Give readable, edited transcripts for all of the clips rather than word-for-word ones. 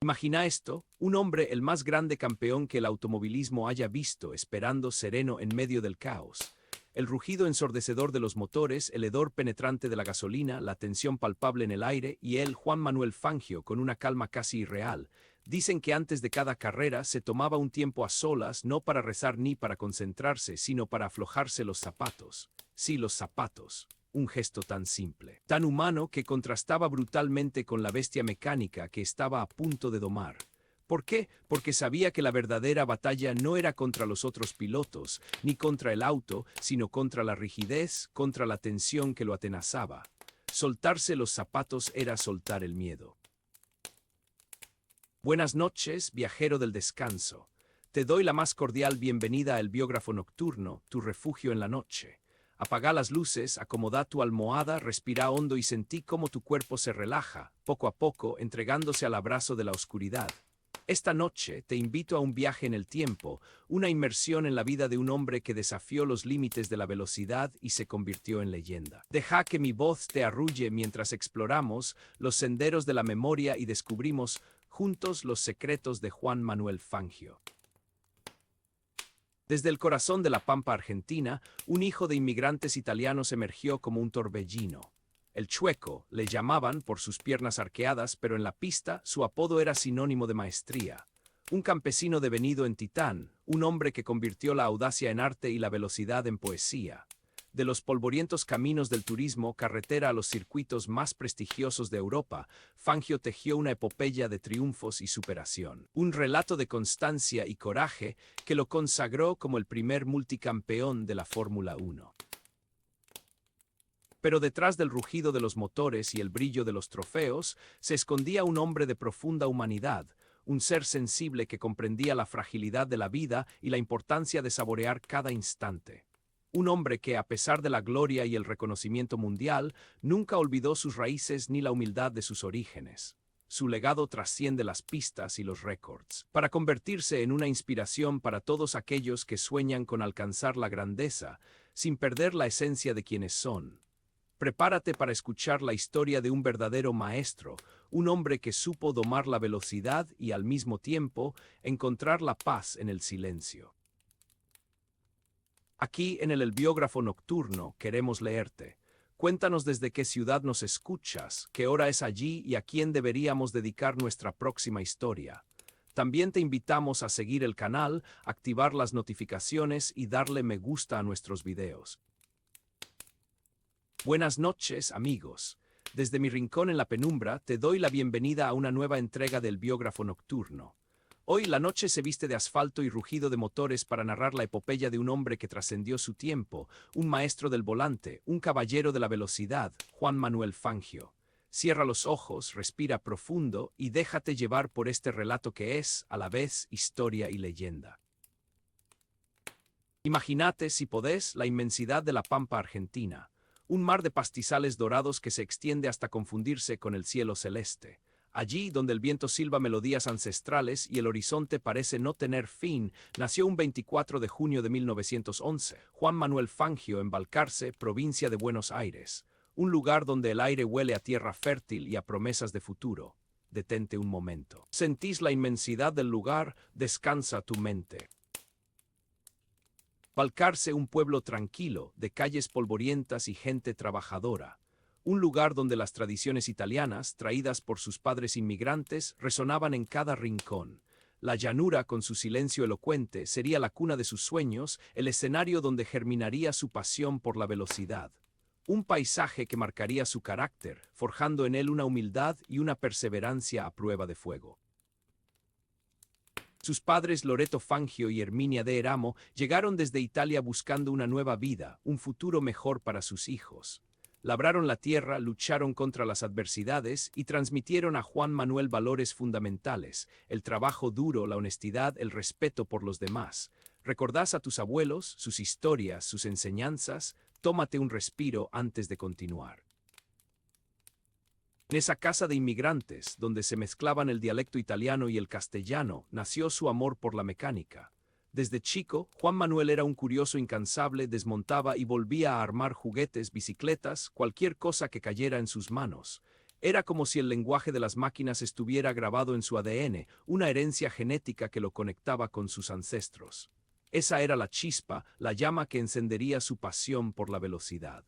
Imagina esto, un hombre el más grande campeón que el automovilismo haya visto, esperando sereno en medio del caos. El rugido ensordecedor de los motores, el hedor penetrante de la gasolina, la tensión palpable en el aire, y él, Juan Manuel Fangio, con una calma casi irreal. Dicen que antes de cada carrera se tomaba un tiempo a solas, no para rezar ni para concentrarse, sino para aflojarse los zapatos. Sí, los zapatos. Un gesto tan simple, tan humano que contrastaba brutalmente con la bestia mecánica que estaba a punto de domar. ¿Por qué? Porque sabía que la verdadera batalla no era contra los otros pilotos, ni contra el auto, sino contra la rigidez, contra la tensión que lo atenazaba. Soltarse los zapatos era soltar el miedo. Buenas noches, viajero del descanso. Te doy la más cordial bienvenida a El Biógrafo Nocturno, tu refugio en la noche. Apaga las luces, acomoda tu almohada, respira hondo y sentí cómo tu cuerpo se relaja, poco a poco, entregándose al abrazo de la oscuridad. Esta noche te invito a un viaje en el tiempo, una inmersión en la vida de un hombre que desafió los límites de la velocidad y se convirtió en leyenda. Deja que mi voz te arrulle mientras exploramos los senderos de la memoria y descubrimos juntos los secretos de Juan Manuel Fangio. Desde el corazón de la pampa argentina, un hijo de inmigrantes italianos emergió como un torbellino. El Chueco le llamaban por sus piernas arqueadas, pero en la pista su apodo era sinónimo de maestría. Un campesino devenido en titán, un hombre que convirtió la audacia en arte y la velocidad en poesía. De los polvorientos caminos del turismo carretera a los circuitos más prestigiosos de Europa, Fangio tejió una epopeya de triunfos y superación. Un relato de constancia y coraje que lo consagró como el primer multicampeón de la Fórmula 1. Pero detrás del rugido de los motores y el brillo de los trofeos, se escondía un hombre de profunda humanidad, un ser sensible que comprendía la fragilidad de la vida y la importancia de saborear cada instante. Un hombre que, a pesar de la gloria y el reconocimiento mundial, nunca olvidó sus raíces ni la humildad de sus orígenes. Su legado trasciende las pistas y los récords, para convertirse en una inspiración para todos aquellos que sueñan con alcanzar la grandeza, sin perder la esencia de quienes son. Prepárate para escuchar la historia de un verdadero maestro, un hombre que supo domar la velocidad y, al mismo tiempo, encontrar la paz en el silencio. Aquí, en el Biógrafo Nocturno, queremos leerte. Cuéntanos desde qué ciudad nos escuchas, qué hora es allí y a quién deberíamos dedicar nuestra próxima historia. También te invitamos a seguir el canal, activar las notificaciones y darle me gusta a nuestros videos. Buenas noches, amigos. Desde mi rincón en la penumbra, te doy la bienvenida a una nueva entrega del Biógrafo Nocturno. Hoy la noche se viste de asfalto y rugido de motores para narrar la epopeya de un hombre que trascendió su tiempo, un maestro del volante, un caballero de la velocidad, Juan Manuel Fangio. Cierra los ojos, respira profundo y déjate llevar por este relato que es, a la vez, historia y leyenda. Imagínate, si podés, la inmensidad de la pampa argentina, un mar de pastizales dorados que se extiende hasta confundirse con el cielo celeste. Allí, donde el viento silba melodías ancestrales y el horizonte parece no tener fin, nació un 24 de junio de 1911, Juan Manuel Fangio en Balcarce, provincia de Buenos Aires. Un lugar donde el aire huele a tierra fértil y a promesas de futuro. Detente un momento. ¿Sentís la inmensidad del lugar? Descansa tu mente. Balcarce, un pueblo tranquilo, de calles polvorientas y gente trabajadora. Un lugar donde las tradiciones italianas, traídas por sus padres inmigrantes, resonaban en cada rincón. La llanura, con su silencio elocuente, sería la cuna de sus sueños, el escenario donde germinaría su pasión por la velocidad. Un paisaje que marcaría su carácter, forjando en él una humildad y una perseverancia a prueba de fuego. Sus padres Loreto Fangio y Herminia de Eramo llegaron desde Italia buscando una nueva vida, un futuro mejor para sus hijos. Labraron la tierra, lucharon contra las adversidades y transmitieron a Juan Manuel valores fundamentales, el trabajo duro, la honestidad, el respeto por los demás. ¿Recordás a tus abuelos, sus historias, sus enseñanzas? Tómate un respiro antes de continuar. En esa casa de inmigrantes, donde se mezclaban el dialecto italiano y el castellano, nació su amor por la mecánica. Desde chico, Juan Manuel era un curioso incansable, desmontaba y volvía a armar juguetes, bicicletas, cualquier cosa que cayera en sus manos. Era como si el lenguaje de las máquinas estuviera grabado en su ADN, una herencia genética que lo conectaba con sus ancestros. Esa era la chispa, la llama que encendería su pasión por la velocidad.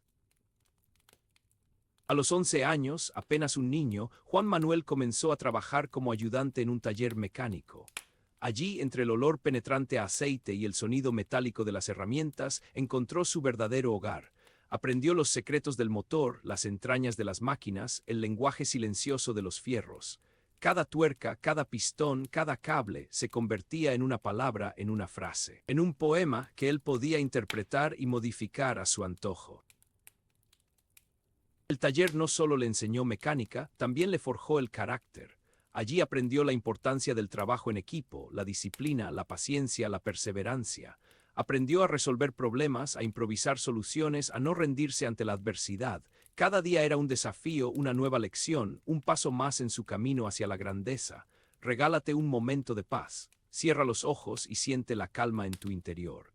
A los 11 años, apenas un niño, Juan Manuel comenzó a trabajar como ayudante en un taller mecánico. Allí, entre el olor penetrante a aceite y el sonido metálico de las herramientas, encontró su verdadero hogar. Aprendió los secretos del motor, las entrañas de las máquinas, el lenguaje silencioso de los fierros. Cada tuerca, cada pistón, cada cable se convertía en una palabra, en una frase, en un poema que él podía interpretar y modificar a su antojo. El taller no solo le enseñó mecánica, también le forjó el carácter. Allí aprendió la importancia del trabajo en equipo, la disciplina, la paciencia, la perseverancia. Aprendió a resolver problemas, a improvisar soluciones, a no rendirse ante la adversidad. Cada día era un desafío, una nueva lección, un paso más en su camino hacia la grandeza. Regálate un momento de paz. Cierra los ojos y siente la calma en tu interior.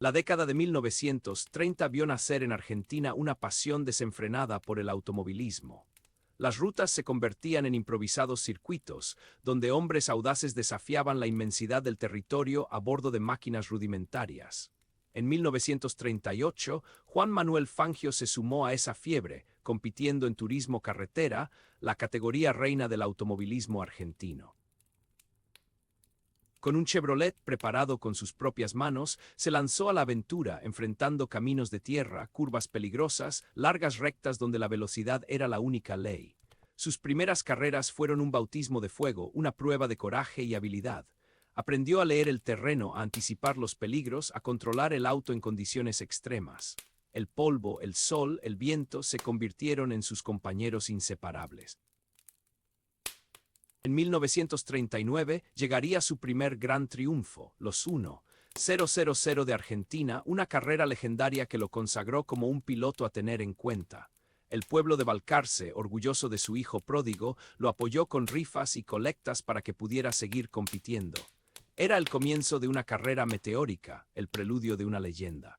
La década de 1930 vio nacer en Argentina una pasión desenfrenada por el automovilismo. Las rutas se convertían en improvisados circuitos, donde hombres audaces desafiaban la inmensidad del territorio a bordo de máquinas rudimentarias. En 1938, Juan Manuel Fangio se sumó a esa fiebre, compitiendo en turismo carretera, la categoría reina del automovilismo argentino. Con un Chevrolet preparado con sus propias manos, se lanzó a la aventura, enfrentando caminos de tierra, curvas peligrosas, largas rectas donde la velocidad era la única ley. Sus primeras carreras fueron un bautismo de fuego, una prueba de coraje y habilidad. Aprendió a leer el terreno, a anticipar los peligros, a controlar el auto en condiciones extremas. El polvo, el sol, el viento se convirtieron en sus compañeros inseparables. En 1939 llegaría su primer gran triunfo, los 1.000 de Argentina, una carrera legendaria que lo consagró como un piloto a tener en cuenta. El pueblo de Balcarce, orgulloso de su hijo pródigo, lo apoyó con rifas y colectas para que pudiera seguir compitiendo. Era el comienzo de una carrera meteórica, el preludio de una leyenda.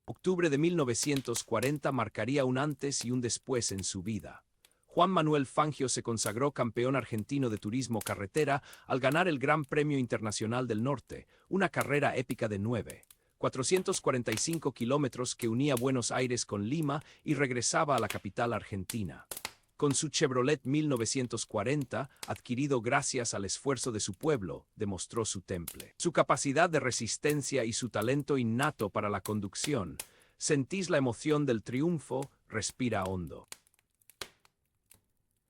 Octubre de 1940 marcaría un antes y un después en su vida. Juan Manuel Fangio se consagró campeón argentino de turismo carretera al ganar el Gran Premio Internacional del Norte, una carrera épica de 445 kilómetros que unía Buenos Aires con Lima y regresaba a la capital argentina. Con su Chevrolet 1940, adquirido gracias al esfuerzo de su pueblo, demostró su temple, su capacidad de resistencia y su talento innato para la conducción. ¿Sentís la emoción del triunfo? Respira hondo.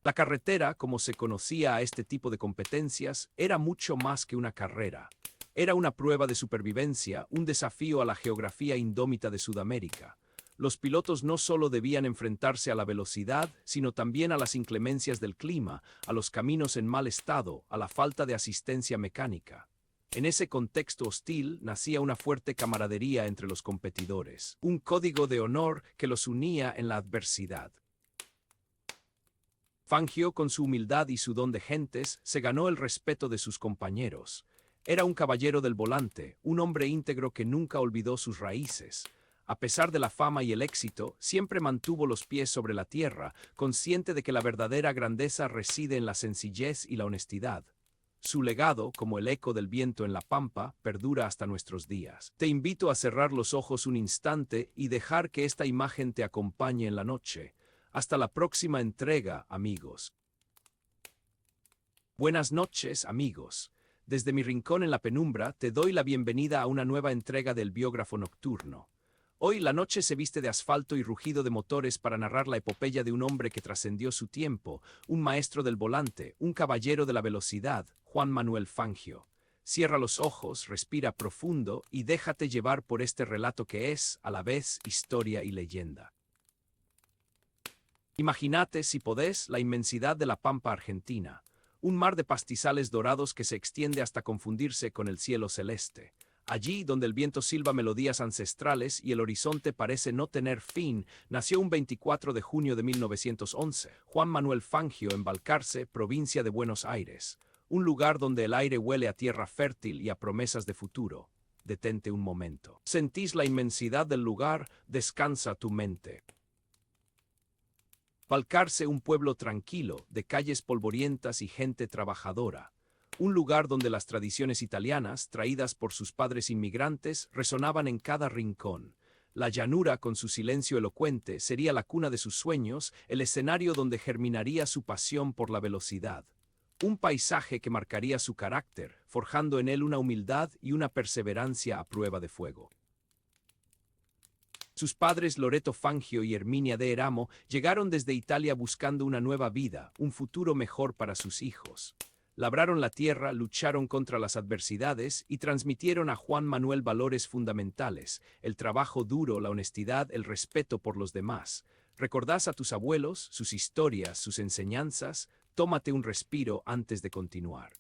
La carretera, como se conocía a este tipo de competencias, era mucho más que una carrera. Era una prueba de supervivencia, un desafío a la geografía indómita de Sudamérica. Los pilotos no solo debían enfrentarse a la velocidad, sino también a las inclemencias del clima, a los caminos en mal estado, a la falta de asistencia mecánica. En ese contexto hostil nacía una fuerte camaradería entre los competidores, un código de honor que los unía en la adversidad. Fangio, con su humildad y su don de gentes, se ganó el respeto de sus compañeros. Era un caballero del volante, un hombre íntegro que nunca olvidó sus raíces. A pesar de la fama y el éxito, siempre mantuvo los pies sobre la tierra, consciente de que la verdadera grandeza reside en la sencillez y la honestidad. Su legado, como el eco del viento en la pampa, perdura hasta nuestros días. Te invito a cerrar los ojos un instante y dejar que esta imagen te acompañe en la noche. Hasta la próxima entrega, amigos. Buenas noches, amigos. Desde mi rincón en la penumbra, te doy la bienvenida a una nueva entrega del Biógrafo Nocturno. Hoy la noche se viste de asfalto y rugido de motores para narrar la epopeya de un hombre que trascendió su tiempo, un maestro del volante, un caballero de la velocidad, Juan Manuel Fangio. Cierra los ojos, respira profundo y déjate llevar por este relato que es, a la vez, historia y leyenda. Imagínate, si podés, la inmensidad de la pampa argentina, un mar de pastizales dorados que se extiende hasta confundirse con el cielo celeste. Allí, donde el viento silba melodías ancestrales y el horizonte parece no tener fin, nació un 24 de junio de 1911, Juan Manuel Fangio en Balcarce, provincia de Buenos Aires, un lugar donde el aire huele a tierra fértil y a promesas de futuro. Detente un momento. ¿Sentís la inmensidad del lugar? Descansa tu mente. Balcarce, un pueblo tranquilo, de calles polvorientas y gente trabajadora. Un lugar donde las tradiciones italianas, traídas por sus padres inmigrantes, resonaban en cada rincón. La llanura, con su silencio elocuente, sería la cuna de sus sueños, el escenario donde germinaría su pasión por la velocidad. Un paisaje que marcaría su carácter, forjando en él una humildad y una perseverancia a prueba de fuego. Sus padres Loreto Fangio y Herminia de Eramo llegaron desde Italia buscando una nueva vida, un futuro mejor para sus hijos. Labraron la tierra, lucharon contra las adversidades y transmitieron a Juan Manuel valores fundamentales: el trabajo duro, la honestidad, el respeto por los demás. ¿Recordás a tus abuelos, sus historias, sus enseñanzas? Tómate un respiro antes de continuar.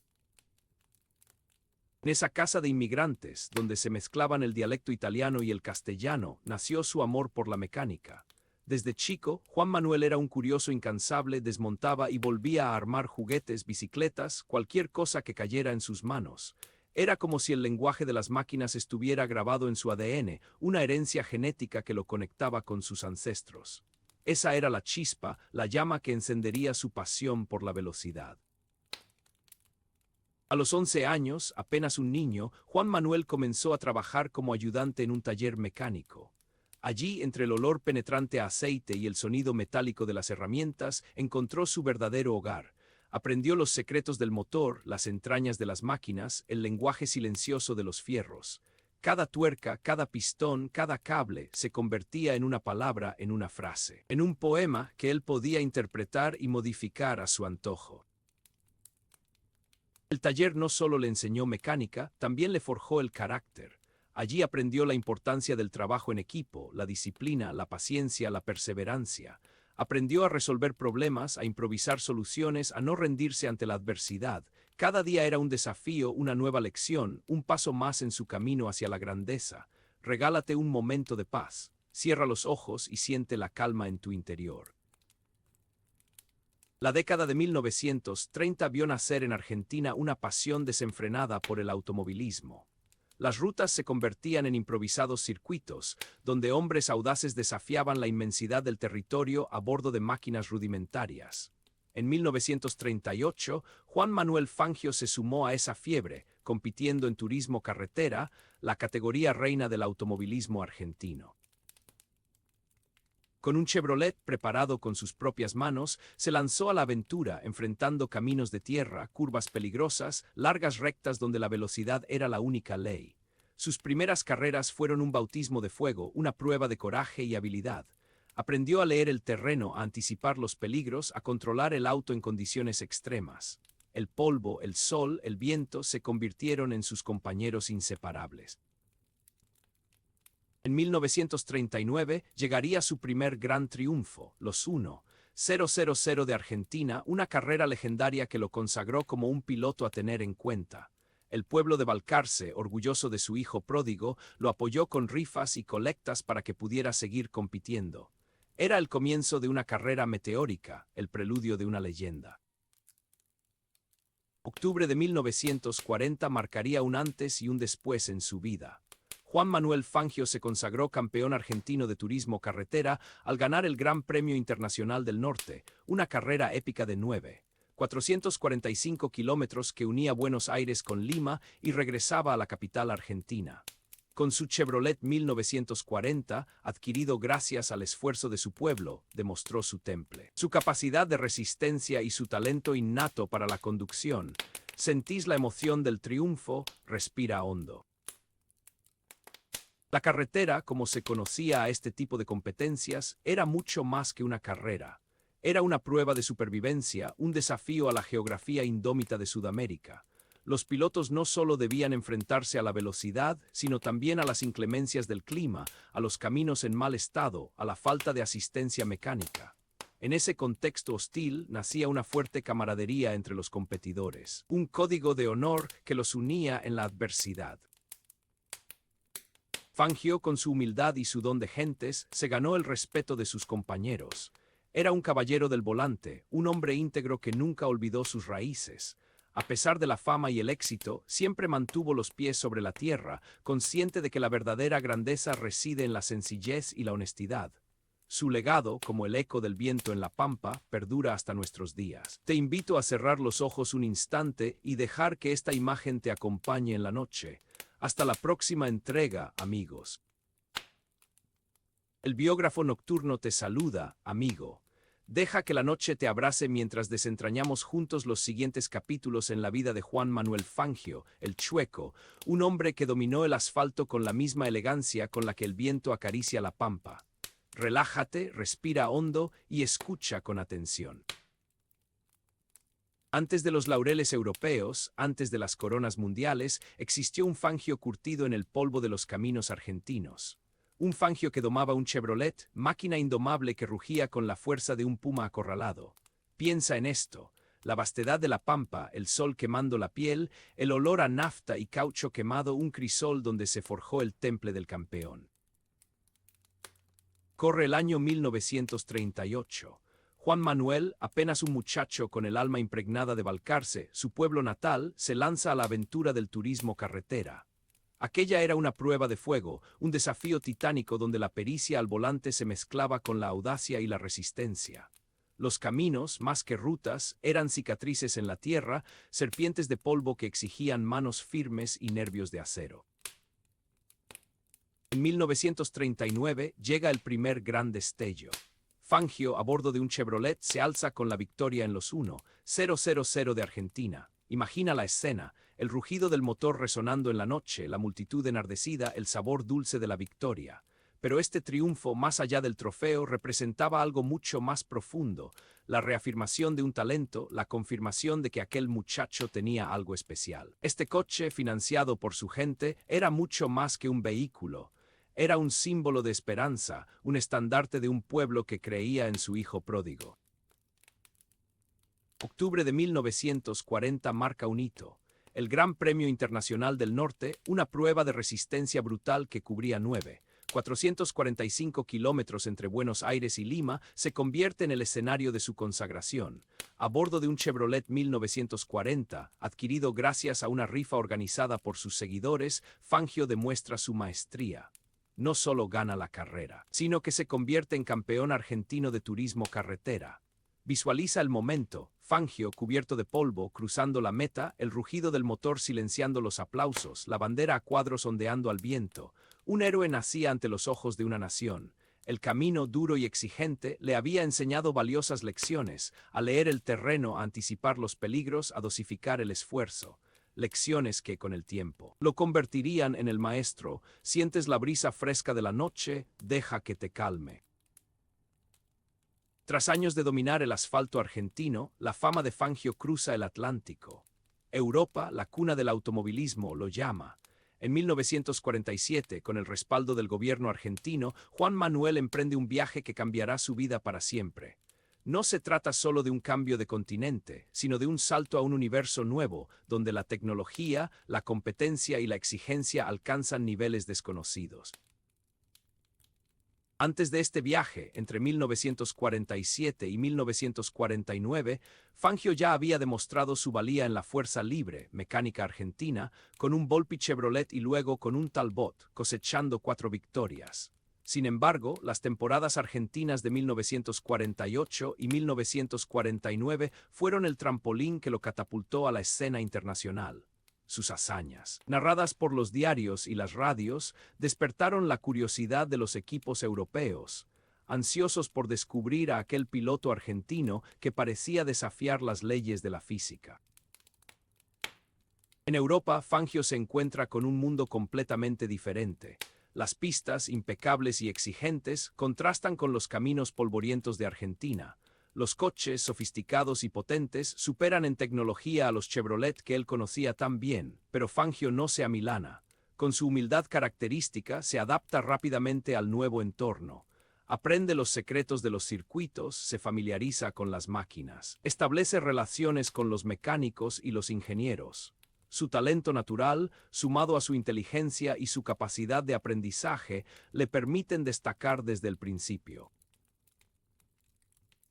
En esa casa de inmigrantes, donde se mezclaban el dialecto italiano y el castellano, nació su amor por la mecánica. Desde chico, Juan Manuel era un curioso incansable, desmontaba y volvía a armar juguetes, bicicletas, cualquier cosa que cayera en sus manos. Era como si el lenguaje de las máquinas estuviera grabado en su ADN, una herencia genética que lo conectaba con sus ancestros. Esa era la chispa, la llama que encendería su pasión por la velocidad. A los 11 años, apenas un niño, Juan Manuel comenzó a trabajar como ayudante en un taller mecánico. Allí, entre el olor penetrante a aceite y el sonido metálico de las herramientas, encontró su verdadero hogar. Aprendió los secretos del motor, las entrañas de las máquinas, el lenguaje silencioso de los fierros. Cada tuerca, cada pistón, cada cable se convertía en una palabra, en una frase, en un poema que él podía interpretar y modificar a su antojo. El taller no solo le enseñó mecánica, también le forjó el carácter. Allí aprendió la importancia del trabajo en equipo, la disciplina, la paciencia, la perseverancia. Aprendió a resolver problemas, a improvisar soluciones, a no rendirse ante la adversidad. Cada día era un desafío, una nueva lección, un paso más en su camino hacia la grandeza. Regálate un momento de paz. Cierra los ojos y siente la calma en tu interior. La década de 1930 vio nacer en Argentina una pasión desenfrenada por el automovilismo. Las rutas se convertían en improvisados circuitos, donde hombres audaces desafiaban la inmensidad del territorio a bordo de máquinas rudimentarias. En 1938, Juan Manuel Fangio se sumó a esa fiebre, compitiendo en turismo carretera, la categoría reina del automovilismo argentino. Con un Chevrolet preparado con sus propias manos, se lanzó a la aventura, enfrentando caminos de tierra, curvas peligrosas, largas rectas donde la velocidad era la única ley. Sus primeras carreras fueron un bautismo de fuego, una prueba de coraje y habilidad. Aprendió a leer el terreno, a anticipar los peligros, a controlar el auto en condiciones extremas. El polvo, el sol, el viento se convirtieron en sus compañeros inseparables. En 1939 llegaría su primer gran triunfo, los 1.000 de Argentina, una carrera legendaria que lo consagró como un piloto a tener en cuenta. El pueblo de Balcarce, orgulloso de su hijo pródigo, lo apoyó con rifas y colectas para que pudiera seguir compitiendo. Era el comienzo de una carrera meteórica, el preludio de una leyenda. Octubre de 1940 marcaría un antes y un después en su vida. Juan Manuel Fangio se consagró campeón argentino de turismo carretera al ganar el Gran Premio Internacional del Norte, una carrera épica de 9.445 kilómetros que unía Buenos Aires con Lima y regresaba a la capital argentina. Con su Chevrolet 1940, adquirido gracias al esfuerzo de su pueblo, demostró su temple, su capacidad de resistencia y su talento innato para la conducción. ¿Sentís la emoción del triunfo? Respira hondo. La carretera, como se conocía a este tipo de competencias, era mucho más que una carrera. Era una prueba de supervivencia, un desafío a la geografía indómita de Sudamérica. Los pilotos no solo debían enfrentarse a la velocidad, sino también a las inclemencias del clima, a los caminos en mal estado, a la falta de asistencia mecánica. En ese contexto hostil nacía una fuerte camaradería entre los competidores, un código de honor que los unía en la adversidad. Fangio, con su humildad y su don de gentes, se ganó el respeto de sus compañeros. Era un caballero del volante, un hombre íntegro que nunca olvidó sus raíces. A pesar de la fama y el éxito, siempre mantuvo los pies sobre la tierra, consciente de que la verdadera grandeza reside en la sencillez y la honestidad. Su legado, como el eco del viento en la pampa, perdura hasta nuestros días. Te invito a cerrar los ojos un instante y dejar que esta imagen te acompañe en la noche. Hasta la próxima entrega, amigos. El biógrafo nocturno te saluda, amigo. Deja que la noche te abrace mientras desentrañamos juntos los siguientes capítulos en la vida de Juan Manuel Fangio, el Chueco, un hombre que dominó el asfalto con la misma elegancia con la que el viento acaricia la pampa. Relájate, respira hondo y escucha con atención. Antes de los laureles europeos, antes de las coronas mundiales, existió un Fangio curtido en el polvo de los caminos argentinos. Un Fangio que domaba un Chevrolet, máquina indomable que rugía con la fuerza de un puma acorralado. Piensa en esto: la vastedad de la pampa, el sol quemando la piel, el olor a nafta y caucho quemado, un crisol donde se forjó el temple del campeón. Corre el año 1938. Juan Manuel, apenas un muchacho con el alma impregnada de Balcarce, su pueblo natal, se lanza a la aventura del turismo carretera. Aquella era una prueba de fuego, un desafío titánico donde la pericia al volante se mezclaba con la audacia y la resistencia. Los caminos, más que rutas, eran cicatrices en la tierra, serpientes de polvo que exigían manos firmes y nervios de acero. En 1939 llega el primer gran destello. Fangio, a bordo de un Chevrolet, se alza con la victoria en los 1-0-0-0 de Argentina. Imagina la escena: el rugido del motor resonando en la noche, la multitud enardecida, el sabor dulce de la victoria. Pero este triunfo, más allá del trofeo, representaba algo mucho más profundo: la reafirmación de un talento, la confirmación de que aquel muchacho tenía algo especial. Este coche, financiado por su gente, era mucho más que un vehículo. Era un símbolo de esperanza, un estandarte de un pueblo que creía en su hijo pródigo. Octubre de 1940 marca un hito. El Gran Premio Internacional del Norte, una prueba de resistencia brutal que cubría 445 kilómetros entre Buenos Aires y Lima, se convierte en el escenario de su consagración. A bordo de un Chevrolet 1940, adquirido gracias a una rifa organizada por sus seguidores, Fangio demuestra su maestría. No solo gana la carrera, sino que se convierte en campeón argentino de turismo carretera. Visualiza el momento: Fangio, cubierto de polvo, cruzando la meta, el rugido del motor silenciando los aplausos, la bandera a cuadros ondeando al viento. Un héroe nacía ante los ojos de una nación. El camino duro y exigente le había enseñado valiosas lecciones: a leer el terreno, a anticipar los peligros, a dosificar el esfuerzo. Lecciones que, con el tiempo, lo convertirían en el maestro. Sientes la brisa fresca de la noche, deja que te calme. Tras años de dominar el asfalto argentino, la fama de Fangio cruza el Atlántico. Europa, la cuna del automovilismo, lo llama. En 1947, con el respaldo del gobierno argentino, Juan Manuel emprende un viaje que cambiará su vida para siempre. No se trata solo de un cambio de continente, sino de un salto a un universo nuevo, donde la tecnología, la competencia y la exigencia alcanzan niveles desconocidos. Antes de este viaje, entre 1947 y 1949, Fangio ya había demostrado su valía en la fuerza libre, mecánica argentina, con un Volpi Chevrolet y luego con un Talbot, cosechando 4 victorias. Sin embargo, las temporadas argentinas de 1948 y 1949 fueron el trampolín que lo catapultó a la escena internacional. Sus hazañas, narradas por los diarios y las radios, despertaron la curiosidad de los equipos europeos, ansiosos por descubrir a aquel piloto argentino que parecía desafiar las leyes de la física. En Europa, Fangio se encuentra con un mundo completamente diferente. Las pistas, impecables y exigentes, contrastan con los caminos polvorientos de Argentina. Los coches, sofisticados y potentes, superan en tecnología a los Chevrolet que él conocía tan bien, pero Fangio no se amilana. Con su humildad característica, se adapta rápidamente al nuevo entorno. Aprende los secretos de los circuitos, se familiariza con las máquinas. Establece relaciones con los mecánicos y los ingenieros. Su talento natural, sumado a su inteligencia y su capacidad de aprendizaje, le permiten destacar desde el principio.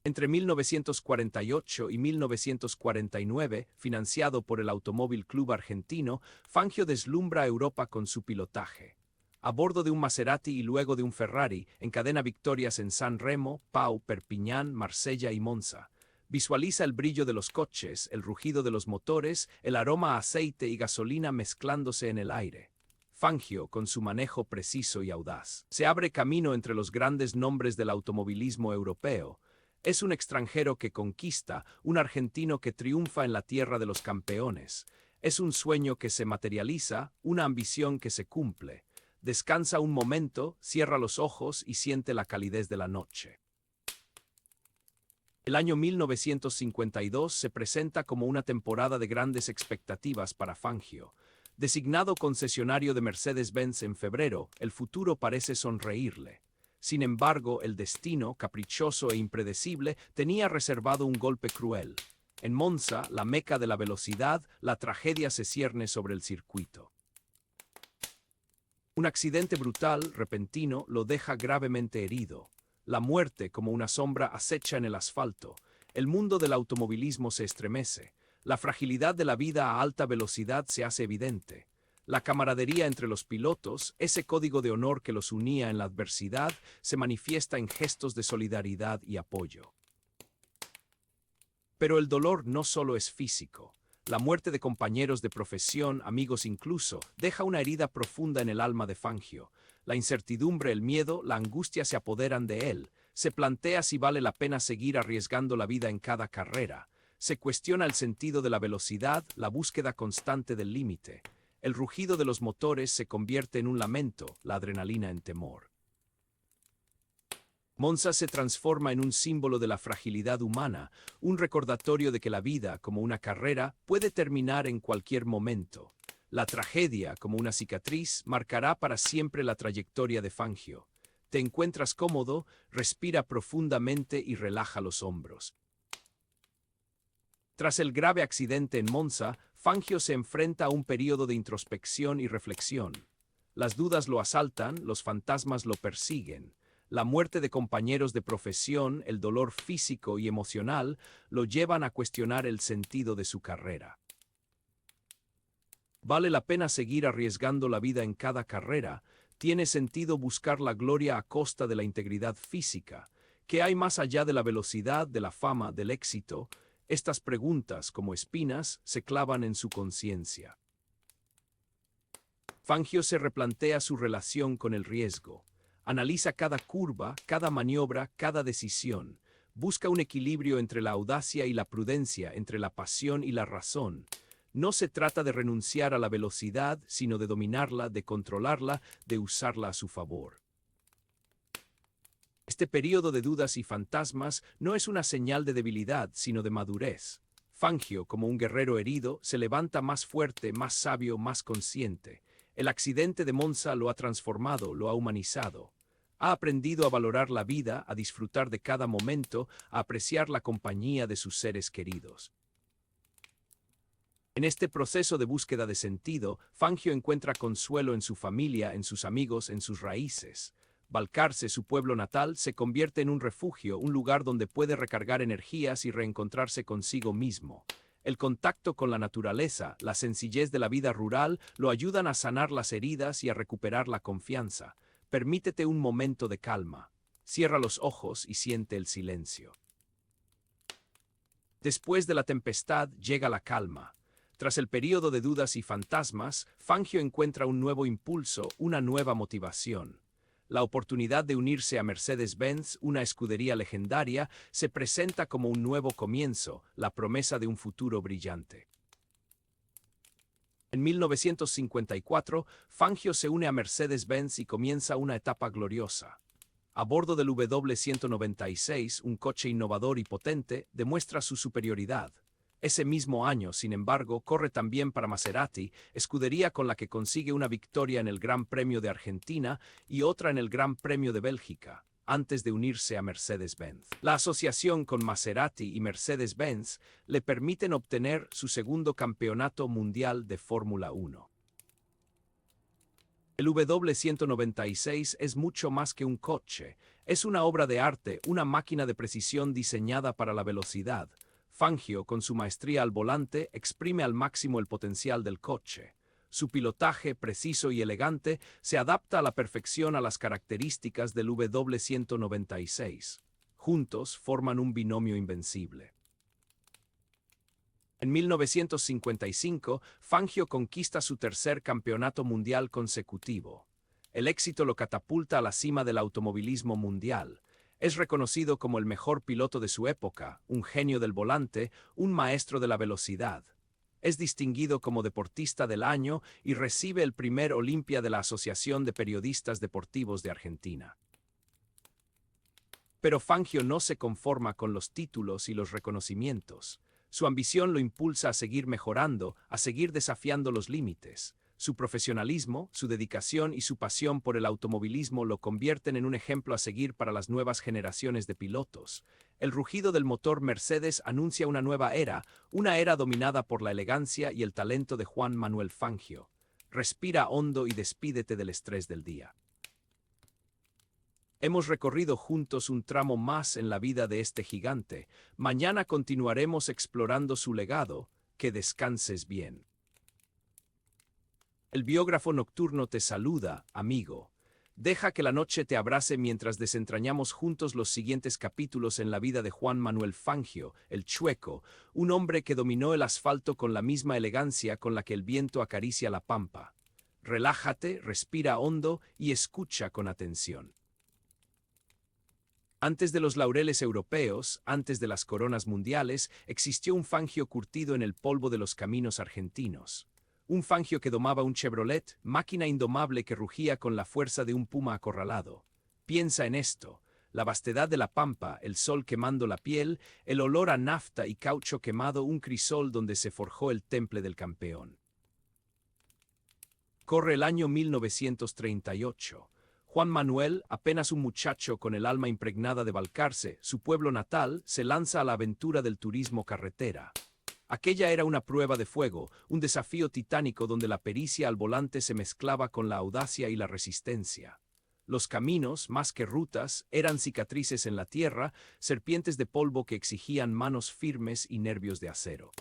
Entre 1948 y 1949, financiado por el Automóvil Club Argentino, Fangio deslumbra a Europa con su pilotaje. a bordo de un Maserati y luego de un Ferrari, encadena victorias en San Remo, Pau, Perpiñán, Marsella y Monza. Visualiza el brillo de los coches, el rugido de los motores, el aroma a aceite y gasolina mezclándose en el aire. Fangio, con su manejo preciso y audaz, se abre camino entre los grandes nombres del automovilismo europeo. Es un extranjero que conquista, un argentino que triunfa en la tierra de los campeones. Es un sueño que se materializa, una ambición que se cumple. Descansa un momento, cierra los ojos y siente la calidez de la noche. El año 1952 se presenta como una temporada de grandes expectativas para Fangio. Designado concesionario de Mercedes-Benz en febrero, el futuro parece sonreírle. Sin embargo, el destino, caprichoso e impredecible, tenía reservado un golpe cruel. En Monza, la meca de la velocidad, la tragedia se cierne sobre el circuito. Un accidente brutal, repentino, lo deja gravemente herido. La muerte, como una sombra, acecha en el asfalto. El mundo del automovilismo se estremece. La fragilidad de la vida a alta velocidad se hace evidente. La camaradería entre los pilotos, ese código de honor que los unía en la adversidad, se manifiesta en gestos de solidaridad y apoyo. Pero el dolor no solo es físico. La muerte de compañeros de profesión, amigos incluso, deja una herida profunda en el alma de Fangio. La incertidumbre, el miedo, la angustia se apoderan de él. Se plantea si vale la pena seguir arriesgando la vida en cada carrera. Se cuestiona el sentido de la velocidad, la búsqueda constante del límite. El rugido de los motores se convierte en un lamento, la adrenalina en temor. Monza se transforma en un símbolo de la fragilidad humana, un recordatorio de que la vida, como una carrera, puede terminar en cualquier momento. La tragedia, como una cicatriz, marcará para siempre la trayectoria de Fangio. Te encuentras cómodo, respira profundamente y relaja los hombros. Tras el grave accidente en Monza, Fangio se enfrenta a un periodo de introspección y reflexión. Las dudas lo asaltan, los fantasmas lo persiguen. La muerte de compañeros de profesión, el dolor físico y emocional, lo llevan a cuestionar el sentido de su carrera. ¿Vale la pena seguir arriesgando la vida en cada carrera? ¿Tiene sentido buscar la gloria a costa de la integridad física? ¿Qué hay más allá de la velocidad, de la fama, del éxito? Estas preguntas, como espinas, se clavan en su conciencia. Fangio se replantea su relación con el riesgo. Analiza cada curva, cada maniobra, cada decisión. Busca un equilibrio entre la audacia y la prudencia, entre la pasión y la razón. No se trata de renunciar a la velocidad, sino de dominarla, de controlarla, de usarla a su favor. Este periodo de dudas y fantasmas no es una señal de debilidad, sino de madurez. Fangio, como un guerrero herido, se levanta más fuerte, más sabio, más consciente. El accidente de Monza lo ha transformado, lo ha humanizado. Ha aprendido a valorar la vida, a disfrutar de cada momento, a apreciar la compañía de sus seres queridos. En este proceso de búsqueda de sentido, Fangio encuentra consuelo en su familia, en sus amigos, en sus raíces. Balcarce, su pueblo natal, se convierte en un refugio, un lugar donde puede recargar energías y reencontrarse consigo mismo. El contacto con la naturaleza, la sencillez de la vida rural, lo ayudan a sanar las heridas y a recuperar la confianza. Permítete un momento de calma. Cierra los ojos y siente el silencio. Después de la tempestad llega la calma. Tras el período de dudas y fantasmas, Fangio encuentra un nuevo impulso, una nueva motivación. La oportunidad de unirse a Mercedes-Benz, una escudería legendaria, se presenta como un nuevo comienzo, la promesa de un futuro brillante. En 1954, Fangio se une a Mercedes-Benz y comienza una etapa gloriosa. A bordo del W196, un coche innovador y potente, demuestra su superioridad. Ese mismo año, sin embargo, corre también para Maserati, escudería con la que consigue una victoria en el Gran Premio de Argentina y otra en el Gran Premio de Bélgica, antes de unirse a Mercedes-Benz. La asociación con Maserati y Mercedes-Benz le permiten obtener su segundo campeonato mundial de Fórmula 1. El W196 es mucho más que un coche, es una obra de arte, una máquina de precisión diseñada para la velocidad. Fangio, con su maestría al volante, exprime al máximo el potencial del coche. Su pilotaje, preciso y elegante, se adapta a la perfección a las características del W196. Juntos forman un binomio invencible. En 1955, Fangio conquista su tercer campeonato mundial consecutivo. El éxito lo catapulta a la cima del automovilismo mundial. Es reconocido como el mejor piloto de su época, un genio del volante, un maestro de la velocidad. Es distinguido como deportista del año y recibe el primer Olimpia de la Asociación de Periodistas Deportivos de Argentina. Pero Fangio no se conforma con los títulos y los reconocimientos. Su ambición lo impulsa a seguir mejorando, a seguir desafiando los límites. Su profesionalismo, su dedicación y su pasión por el automovilismo lo convierten en un ejemplo a seguir para las nuevas generaciones de pilotos. El rugido del motor Mercedes anuncia una nueva era, una era dominada por la elegancia y el talento de Juan Manuel Fangio. Respira hondo y despídete del estrés del día. Hemos recorrido juntos un tramo más en la vida de este gigante. Mañana continuaremos explorando su legado. Que descanses bien. El biógrafo nocturno te saluda, amigo. Deja que la noche te abrace mientras desentrañamos juntos los siguientes capítulos en la vida de Juan Manuel Fangio, el Chueco, un hombre que dominó el asfalto con la misma elegancia con la que el viento acaricia la pampa. Relájate, respira hondo y escucha con atención. Antes de los laureles europeos, antes de las coronas mundiales, existió un Fangio curtido en el polvo de los caminos argentinos. Un Fangio que domaba un Chevrolet, máquina indomable que rugía con la fuerza de un puma acorralado. Piensa en esto: la vastedad de la pampa, el sol quemando la piel, el olor a nafta y caucho quemado, un crisol donde se forjó el temple del campeón. Corre el año 1938. Juan Manuel, apenas un muchacho con el alma impregnada de Balcarce, su pueblo natal, se lanza a la aventura del turismo carretera. Aquella era una prueba de fuego, un desafío titánico donde la pericia al volante se mezclaba con la audacia y la resistencia. Los caminos, más que rutas, eran cicatrices en la tierra, serpientes de polvo que exigían manos firmes y nervios de acero.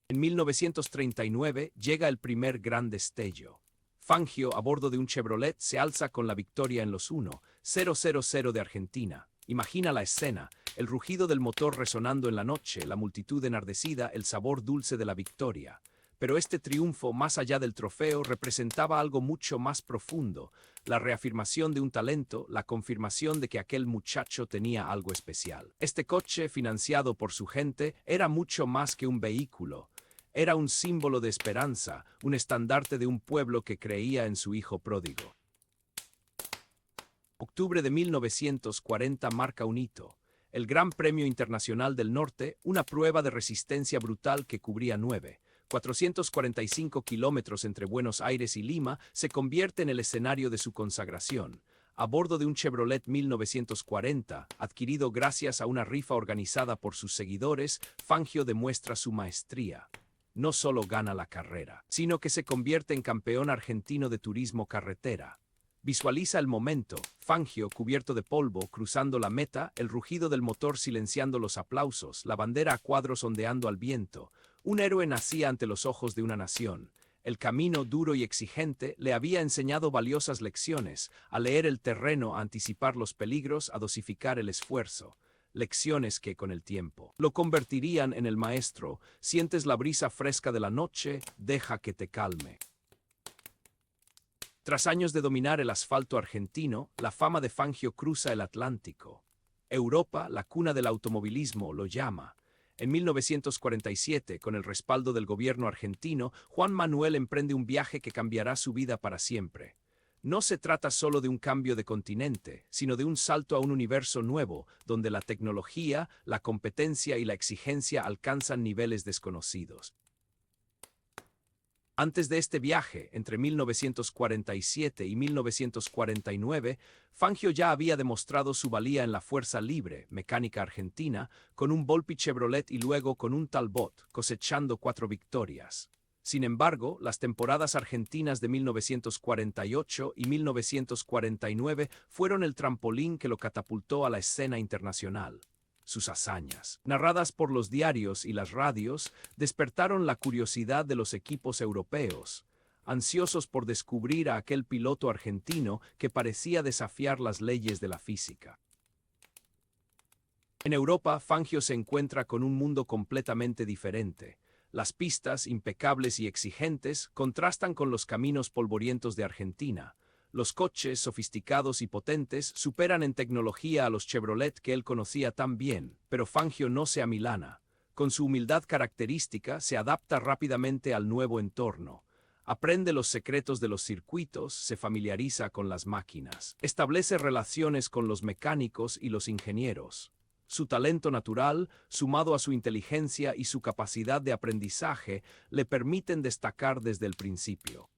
En 1939 llega el primer gran destello. Fangio, a bordo de un Chevrolet, se alza con la victoria en los 1-0-0-0 de Argentina. Imagina la escena: el rugido del motor resonando en la noche, la multitud enardecida, el sabor dulce de la victoria. Pero este triunfo, más allá del trofeo, representaba algo mucho más profundo: la reafirmación de un talento, la confirmación de que aquel muchacho tenía algo especial. Este coche, financiado por su gente, era mucho más que un vehículo. Era un símbolo de esperanza, un estandarte de un pueblo que creía en su hijo pródigo. Octubre de 1940 marca un hito. El Gran Premio Internacional del Norte, una prueba de resistencia brutal que cubría 445 kilómetros entre Buenos Aires y Lima, se convierte en el escenario de su consagración. A bordo de un Chevrolet 1940, adquirido gracias a una rifa organizada por sus seguidores, Fangio demuestra su maestría. No solo gana la carrera, sino que se convierte en campeón argentino de turismo carretera. Visualiza el momento: Fangio, cubierto de polvo, cruzando la meta, el rugido del motor silenciando los aplausos, la bandera a cuadros ondeando al viento. Un héroe nacía ante los ojos de una nación. El camino duro y exigente le había enseñado valiosas lecciones: a leer el terreno, a anticipar los peligros, a dosificar el esfuerzo. Lecciones que, con el tiempo, lo convertirían en el maestro. Sientes la brisa fresca de la noche, deja que te calme. Tras años de dominar el asfalto argentino, la fama de Fangio cruza el Atlántico. Europa, la cuna del automovilismo, lo llama. En 1947, con el respaldo del gobierno argentino, Juan Manuel emprende un viaje que cambiará su vida para siempre. No se trata solo de un cambio de continente, sino de un salto a un universo nuevo, donde la tecnología, la competencia y la exigencia alcanzan niveles desconocidos. Antes de este viaje, entre 1947 y 1949, Fangio ya había demostrado su valía en la fuerza libre, mecánica argentina, con un Volpi Chevrolet y luego con un Talbot, cosechando 4 victorias. Sin embargo, las temporadas argentinas de 1948 y 1949 fueron el trampolín que lo catapultó a la escena internacional. Sus hazañas, narradas por los diarios y las radios, despertaron la curiosidad de los equipos europeos, ansiosos por descubrir a aquel piloto argentino que parecía desafiar las leyes de la física. En Europa, Fangio se encuentra con un mundo completamente diferente. Las pistas, impecables y exigentes, contrastan con los caminos polvorientos de Argentina. Los coches, sofisticados y potentes, superan en tecnología a los Chevrolet que él conocía tan bien, pero Fangio no se amilana. Con su humildad característica, se adapta rápidamente al nuevo entorno. Aprende los secretos de los circuitos, se familiariza con las máquinas, establece relaciones con los mecánicos y los ingenieros. Su talento natural, sumado a su inteligencia y su capacidad de aprendizaje, le permiten destacar desde el principio.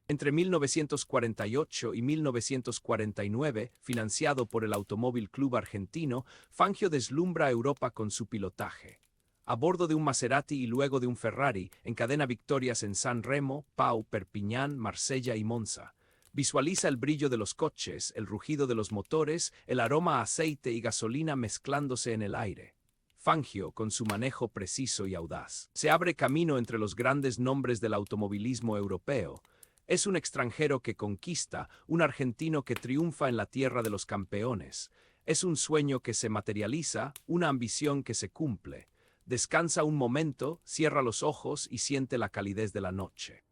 Entre 1948 y 1949, financiado por el Automóvil Club Argentino, Fangio deslumbra a Europa con su pilotaje. A bordo de un Maserati y luego de un Ferrari, encadena victorias en San Remo, Pau, Perpiñán, Marsella y Monza. Visualiza el brillo de los coches, el rugido de los motores, el aroma a aceite y gasolina mezclándose en el aire. Fangio, con su manejo preciso y audaz, se abre camino entre los grandes nombres del automovilismo europeo. Es un extranjero que conquista, un argentino que triunfa en la tierra de los campeones. Es un sueño que se materializa, una ambición que se cumple. Descansa un momento, cierra los ojos y siente la calidez de la noche.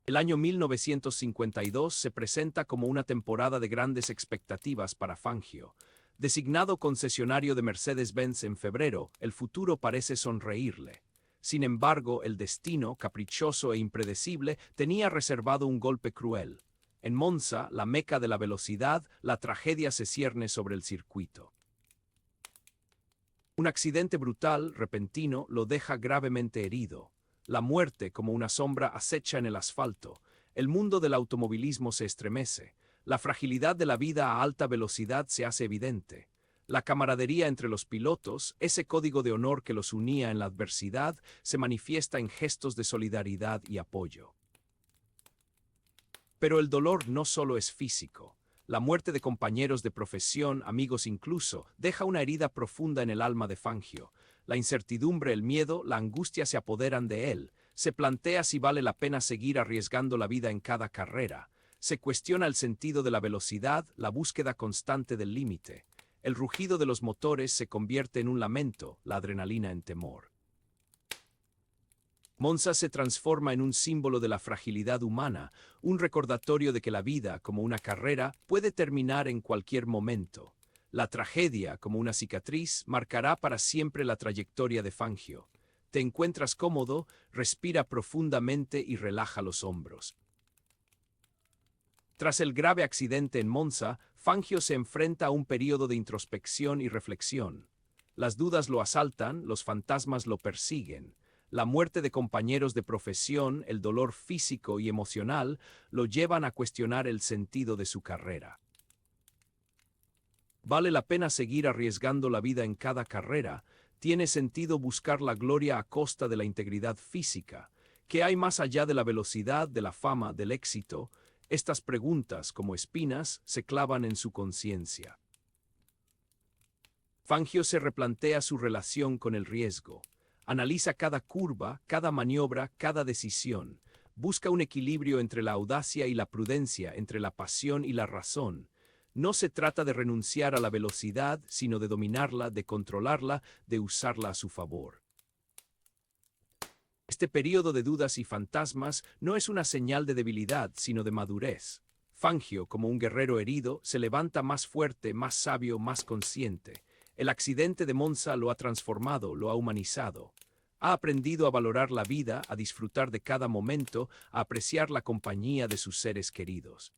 El año 1952 se presenta como una temporada de grandes expectativas para Fangio. Designado concesionario de Mercedes-Benz en febrero, el futuro parece sonreírle. Sin embargo, el destino, caprichoso e impredecible, tenía reservado un golpe cruel. En Monza, la meca de la velocidad, la tragedia se cierne sobre el circuito. Un accidente brutal, repentino, lo deja gravemente herido. La muerte, como una sombra, acecha en el asfalto. El mundo del automovilismo se estremece. La fragilidad de la vida a alta velocidad se hace evidente. La camaradería entre los pilotos, ese código de honor que los unía en la adversidad, se manifiesta en gestos de solidaridad y apoyo. Pero el dolor no solo es físico. La muerte de compañeros de profesión, amigos incluso, deja una herida profunda en el alma de Fangio. La incertidumbre, el miedo, la angustia se apoderan de él. Se plantea si vale la pena seguir arriesgando la vida en cada carrera. Se cuestiona el sentido de la velocidad, la búsqueda constante del límite. El rugido de los motores se convierte en un lamento, la adrenalina en temor. Monza se transforma en un símbolo de la fragilidad humana, un recordatorio de que la vida, como una carrera, puede terminar en cualquier momento. La tragedia, como una cicatriz, marcará para siempre la trayectoria de Fangio. Te encuentras cómodo, respira profundamente y relaja los hombros. Tras el grave accidente en Monza, Fangio se enfrenta a un período de introspección y reflexión. Las dudas lo asaltan, los fantasmas lo persiguen. La muerte de compañeros de profesión, el dolor físico y emocional, lo llevan a cuestionar el sentido de su carrera. ¿Vale la pena seguir arriesgando la vida en cada carrera? ¿Tiene sentido buscar la gloria a costa de la integridad física? ¿Qué hay más allá de la velocidad, de la fama, del éxito? Estas preguntas, como espinas, se clavan en su conciencia. Fangio se replantea su relación con el riesgo. Analiza cada curva, cada maniobra, cada decisión. Busca un equilibrio entre la audacia y la prudencia, entre la pasión y la razón. No se trata de renunciar a la velocidad, sino de dominarla, de controlarla, de usarla a su favor. Este período de dudas y fantasmas no es una señal de debilidad, sino de madurez. Fangio, como un guerrero herido, se levanta más fuerte, más sabio, más consciente. El accidente de Monza lo ha transformado, lo ha humanizado. Ha aprendido a valorar la vida, a disfrutar de cada momento, a apreciar la compañía de sus seres queridos.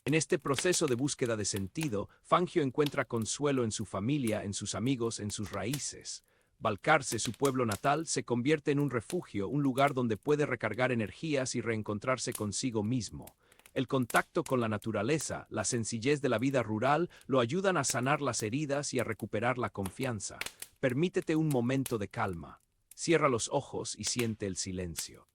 En este proceso de búsqueda de sentido, Fangio encuentra consuelo en su familia, en sus amigos, en sus raíces. Balcarce, su pueblo natal, se convierte en un refugio, un lugar donde puede recargar energías y reencontrarse consigo mismo. El contacto con la naturaleza, la sencillez de la vida rural, lo ayudan a sanar las heridas y a recuperar la confianza. Permítete un momento de calma. Cierra los ojos y siente el silencio.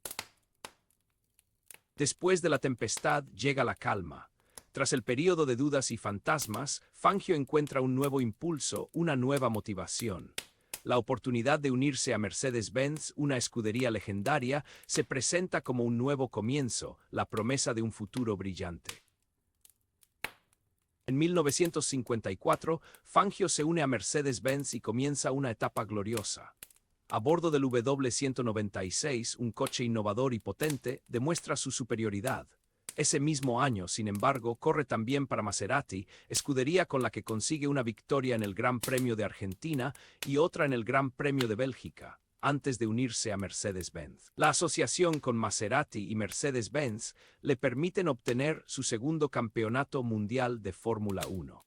Después de la tempestad llega la calma. Tras el período de dudas y fantasmas, Fangio encuentra un nuevo impulso, una nueva motivación. La oportunidad de unirse a Mercedes-Benz, una escudería legendaria, se presenta como un nuevo comienzo, la promesa de un futuro brillante. En 1954, Fangio se une a Mercedes-Benz y comienza una etapa gloriosa. A bordo del W196, un coche innovador y potente, demuestra su superioridad. Ese mismo año, sin embargo, corre también para Maserati, escudería con la que consigue una victoria en el Gran Premio de Argentina y otra en el Gran Premio de Bélgica, antes de unirse a Mercedes-Benz. La asociación con Maserati y Mercedes-Benz le permiten obtener su segundo campeonato mundial de Fórmula 1.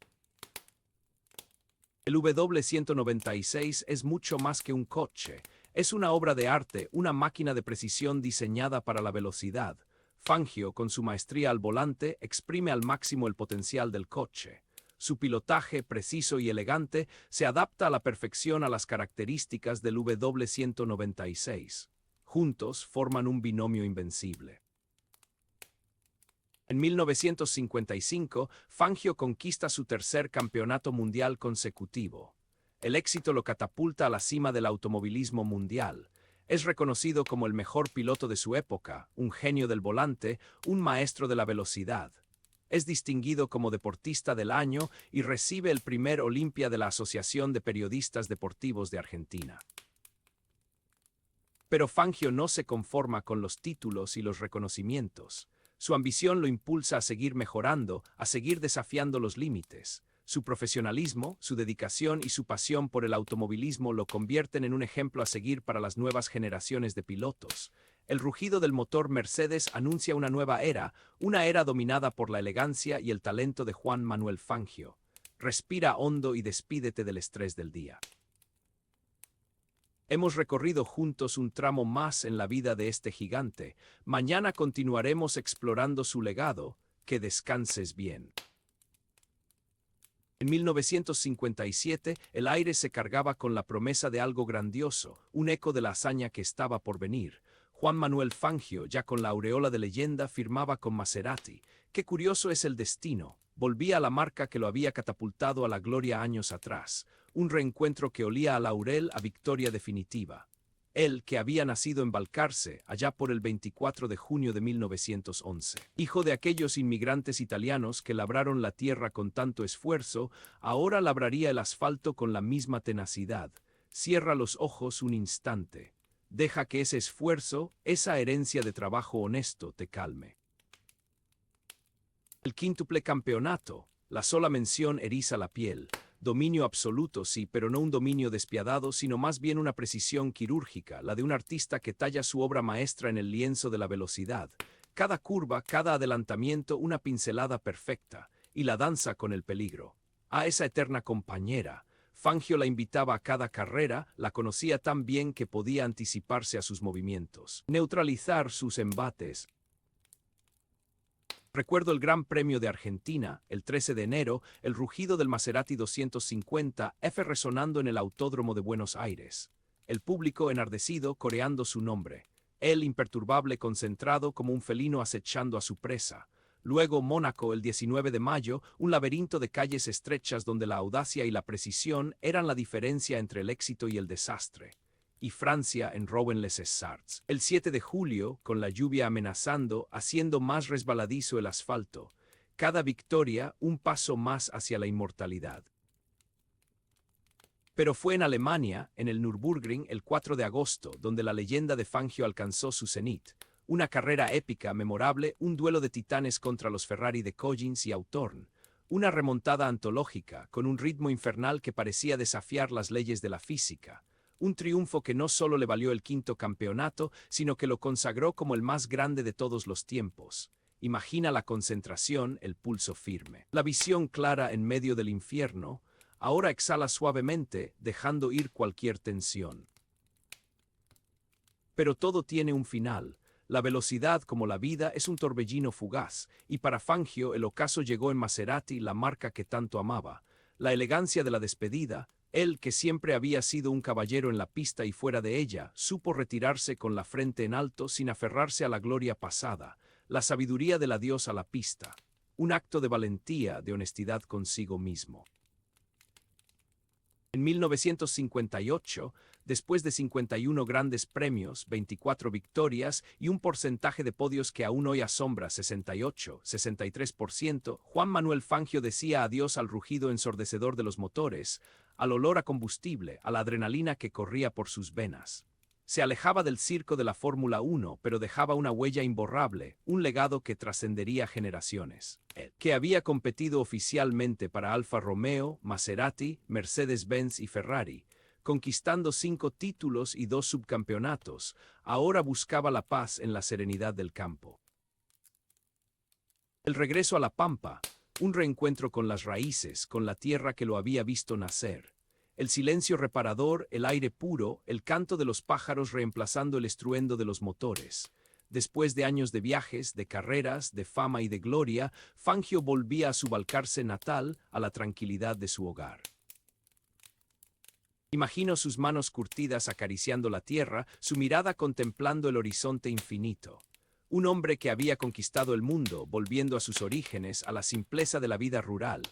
El W196 es mucho más que un coche. Es una obra de arte, una máquina de precisión diseñada para la velocidad. Fangio, con su maestría al volante, exprime al máximo el potencial del coche. Su pilotaje, preciso y elegante, se adapta a la perfección a las características del W196. Juntos forman un binomio invencible. En 1955, Fangio conquista su tercer campeonato mundial consecutivo. El éxito lo catapulta a la cima del automovilismo mundial. Es reconocido como el mejor piloto de su época, un genio del volante, un maestro de la velocidad. Es distinguido como deportista del año y recibe el primer Olimpia de la Asociación de Periodistas Deportivos de Argentina. Pero Fangio no se conforma con los títulos y los reconocimientos. Su ambición lo impulsa a seguir mejorando, a seguir desafiando los límites. Su profesionalismo, su dedicación y su pasión por el automovilismo lo convierten en un ejemplo a seguir para las nuevas generaciones de pilotos. El rugido del motor Mercedes anuncia una nueva era, una era dominada por la elegancia y el talento de Juan Manuel Fangio. Respira hondo y despídete del estrés del día. Hemos recorrido juntos un tramo más en la vida de este gigante. Mañana continuaremos explorando su legado. Que descanses bien. En 1957, el aire se cargaba con la promesa de algo grandioso, un eco de la hazaña que estaba por venir. Juan Manuel Fangio, ya con la aureola de leyenda, firmaba con Maserati. Qué curioso es el destino. Volvía a la marca que lo había catapultado a la gloria años atrás. Un reencuentro que olía a laurel, a victoria definitiva. Él, que había nacido en Balcarce, allá por el 24 de junio de 1911. Hijo de aquellos inmigrantes italianos que labraron la tierra con tanto esfuerzo, ahora labraría el asfalto con la misma tenacidad. Cierra los ojos un instante. Deja que ese esfuerzo, esa herencia de trabajo honesto, te calme. El quíntuple campeonato. La sola mención eriza la piel. Dominio absoluto, sí, pero no un dominio despiadado, sino más bien una precisión quirúrgica, la de un artista que talla su obra maestra en el lienzo de la velocidad. Cada curva, cada adelantamiento, una pincelada perfecta, y la danza con el peligro. A esa eterna compañera. Fangio la invitaba a cada carrera, la conocía tan bien que podía anticiparse a sus movimientos, neutralizar sus embates. Recuerdo el Gran Premio de Argentina, el 13 de enero, el rugido del Maserati 250 F resonando en el Autódromo de Buenos Aires. El público enardecido coreando su nombre. Él imperturbable, concentrado como un felino acechando a su presa. Luego Mónaco el 19 de mayo, un laberinto de calles estrechas donde la audacia y la precisión eran la diferencia entre el éxito y el desastre. Y Francia en Rouen-les-Essarts. El 7 de julio, con la lluvia amenazando, haciendo más resbaladizo el asfalto. Cada victoria, un paso más hacia la inmortalidad. Pero fue en Alemania, en el Nürburgring, el 4 de agosto, donde la leyenda de Fangio alcanzó su cenit. Una carrera épica, memorable, un duelo de titanes contra los Ferrari de Collins y Autorn. Una remontada antológica, con un ritmo infernal que parecía desafiar las leyes de la física. Un triunfo que no solo le valió el quinto campeonato, sino que lo consagró como el más grande de todos los tiempos. Imagina la concentración, el pulso firme. La visión clara en medio del infierno, ahora exhala suavemente, dejando ir cualquier tensión. Pero todo tiene un final. La velocidad, como la vida, es un torbellino fugaz, y para Fangio el ocaso llegó en Maserati, la marca que tanto amaba. La elegancia de la despedida. Él, que siempre había sido un caballero en la pista y fuera de ella, supo retirarse con la frente en alto sin aferrarse a la gloria pasada, la sabiduría del adiós a la pista. un acto de valentía, de honestidad consigo mismo. En 1958, después de 51 grandes premios, 24 victorias y un porcentaje de podios que aún hoy asombra 68-63%, Juan Manuel Fangio decía adiós al rugido ensordecedor de los motores, al olor a combustible, a la adrenalina que corría por sus venas. Se alejaba del circo de la Fórmula 1, pero dejaba una huella imborrable, un legado que trascendería generaciones. Él, que había competido oficialmente para Alfa Romeo, Maserati, Mercedes-Benz y Ferrari, conquistando 5 títulos y 2 subcampeonatos, ahora buscaba la paz en la serenidad del campo. El regreso a la pampa, un reencuentro con las raíces, con la tierra que lo había visto nacer. El silencio reparador, el aire puro, el canto de los pájaros reemplazando el estruendo de los motores. Después de años de viajes, de carreras, de fama y de gloria, Fangio volvía a su Balcarce natal, a la tranquilidad de su hogar. Imagino sus manos curtidas acariciando la tierra, su mirada contemplando el horizonte infinito. Un hombre que había conquistado el mundo, volviendo a sus orígenes, a la simpleza de la vida rural.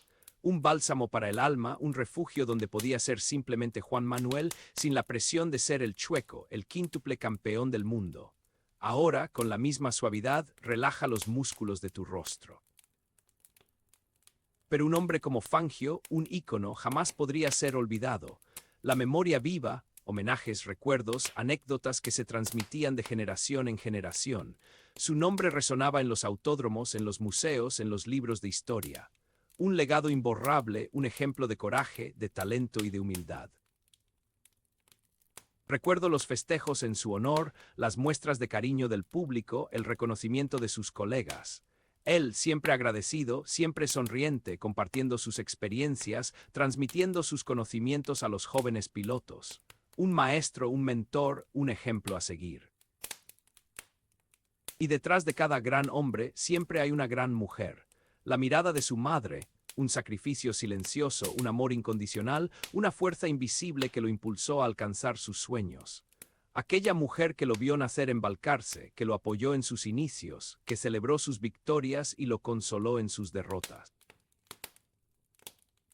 Un bálsamo para el alma, un refugio donde podía ser simplemente Juan Manuel, sin la presión de ser el Chueco, el quíntuple campeón del mundo. Ahora, con la misma suavidad, relaja los músculos de tu rostro. Pero un hombre como Fangio, un ícono, jamás podría ser olvidado. La memoria viva, homenajes, recuerdos, anécdotas que se transmitían de generación en generación. Su nombre resonaba en los autódromos, en los museos, en los libros de historia. Un legado imborrable, un ejemplo de coraje, de talento y de humildad. Recuerdo los festejos en su honor, las muestras de cariño del público, el reconocimiento de sus colegas. Él, siempre agradecido, siempre sonriente, compartiendo sus experiencias, transmitiendo sus conocimientos a los jóvenes pilotos. Un maestro, un mentor, un ejemplo a seguir. Y detrás de cada gran hombre siempre hay una gran mujer. La mirada de su madre, un sacrificio silencioso, un amor incondicional, una fuerza invisible que lo impulsó a alcanzar sus sueños. Aquella mujer que lo vio nacer en Balcarce, que lo apoyó en sus inicios, que celebró sus victorias y lo consoló en sus derrotas.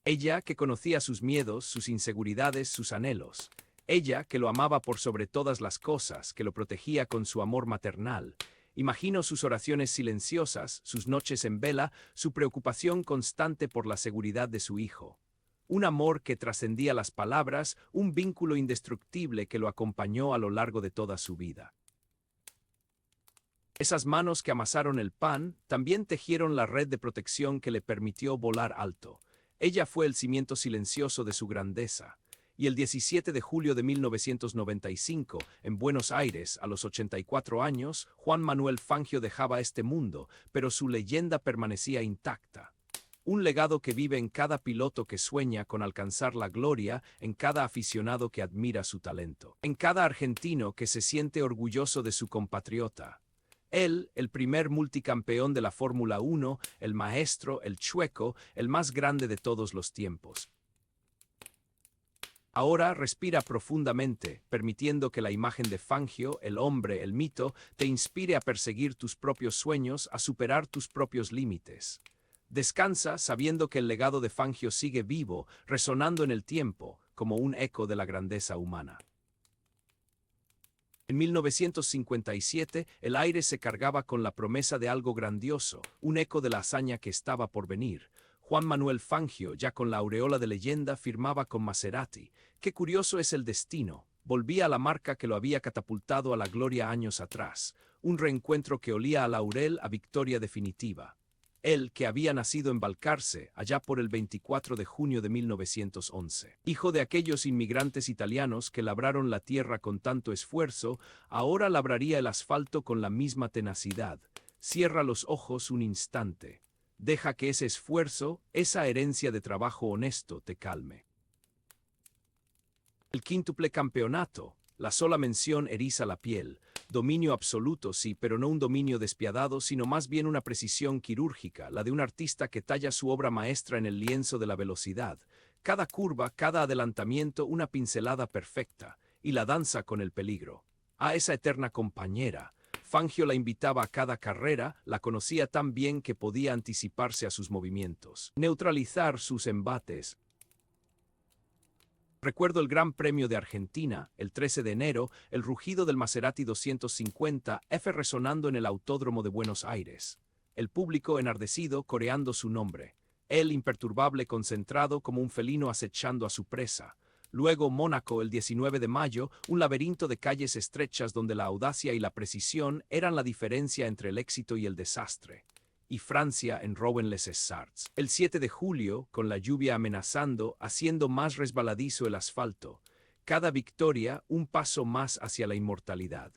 Ella que conocía sus miedos, sus inseguridades, sus anhelos. Ella que lo amaba por sobre todas las cosas, que lo protegía con su amor maternal. Imagino sus oraciones silenciosas, sus noches en vela, su preocupación constante por la seguridad de su hijo. Un amor que trascendía las palabras, un vínculo indestructible que lo acompañó a lo largo de toda su vida. Esas manos que amasaron el pan también tejieron la red de protección que le permitió volar alto. Ella fue el cimiento silencioso de su grandeza. Y el 17 de julio de 1995, en Buenos Aires, a los 84 años, Juan Manuel Fangio dejaba este mundo, pero su leyenda permanecía intacta. Un legado que vive en cada piloto que sueña con alcanzar la gloria, en cada aficionado que admira su talento, en cada argentino que se siente orgulloso de su compatriota. Él, el primer multicampeón de la Fórmula 1, el maestro, el Chueco, el más grande de todos los tiempos. Ahora respira profundamente, permitiendo que la imagen de Fangio, el hombre, el mito, te inspire a perseguir tus propios sueños, a superar tus propios límites. Descansa sabiendo que el legado de Fangio sigue vivo, resonando en el tiempo, como un eco de la grandeza humana. En 1957, el aire se cargaba con la promesa de algo grandioso, un eco de la hazaña que estaba por venir. Juan Manuel Fangio, ya con la aureola de leyenda, firmaba con Maserati. Qué curioso es el destino. Volvía a la marca que lo había catapultado a la gloria años atrás. Un reencuentro que olía a laurel, a victoria definitiva. Él, que había nacido en Balcarce, allá por el 24 de junio de 1911. Hijo de aquellos inmigrantes italianos que labraron la tierra con tanto esfuerzo, ahora labraría el asfalto con la misma tenacidad. Cierra los ojos un instante. Deja que ese esfuerzo, esa herencia de trabajo honesto, te calme. El quíntuple campeonato, la sola mención eriza la piel. Dominio absoluto, sí, pero no un dominio despiadado, sino más bien una precisión quirúrgica, la de un artista que talla su obra maestra en el lienzo de la velocidad. Cada curva, cada adelantamiento, una pincelada perfecta, y la danza con el peligro. A esa eterna compañera. Fangio la invitaba a cada carrera, la conocía tan bien que podía anticiparse a sus movimientos, neutralizar sus embates. Recuerdo el Gran Premio de Argentina, el 13 de enero, el rugido del Maserati 250F resonando en el Autódromo de Buenos Aires. El público enardecido coreando su nombre. Él imperturbable concentrado como un felino acechando a su presa. Luego Mónaco el 19 de mayo, un laberinto de calles estrechas donde la audacia y la precisión eran la diferencia entre el éxito y el desastre. Y Francia en Rouen-les-Essarts. El 7 de julio, con la lluvia amenazando, haciendo más resbaladizo el asfalto. Cada victoria un paso más hacia la inmortalidad.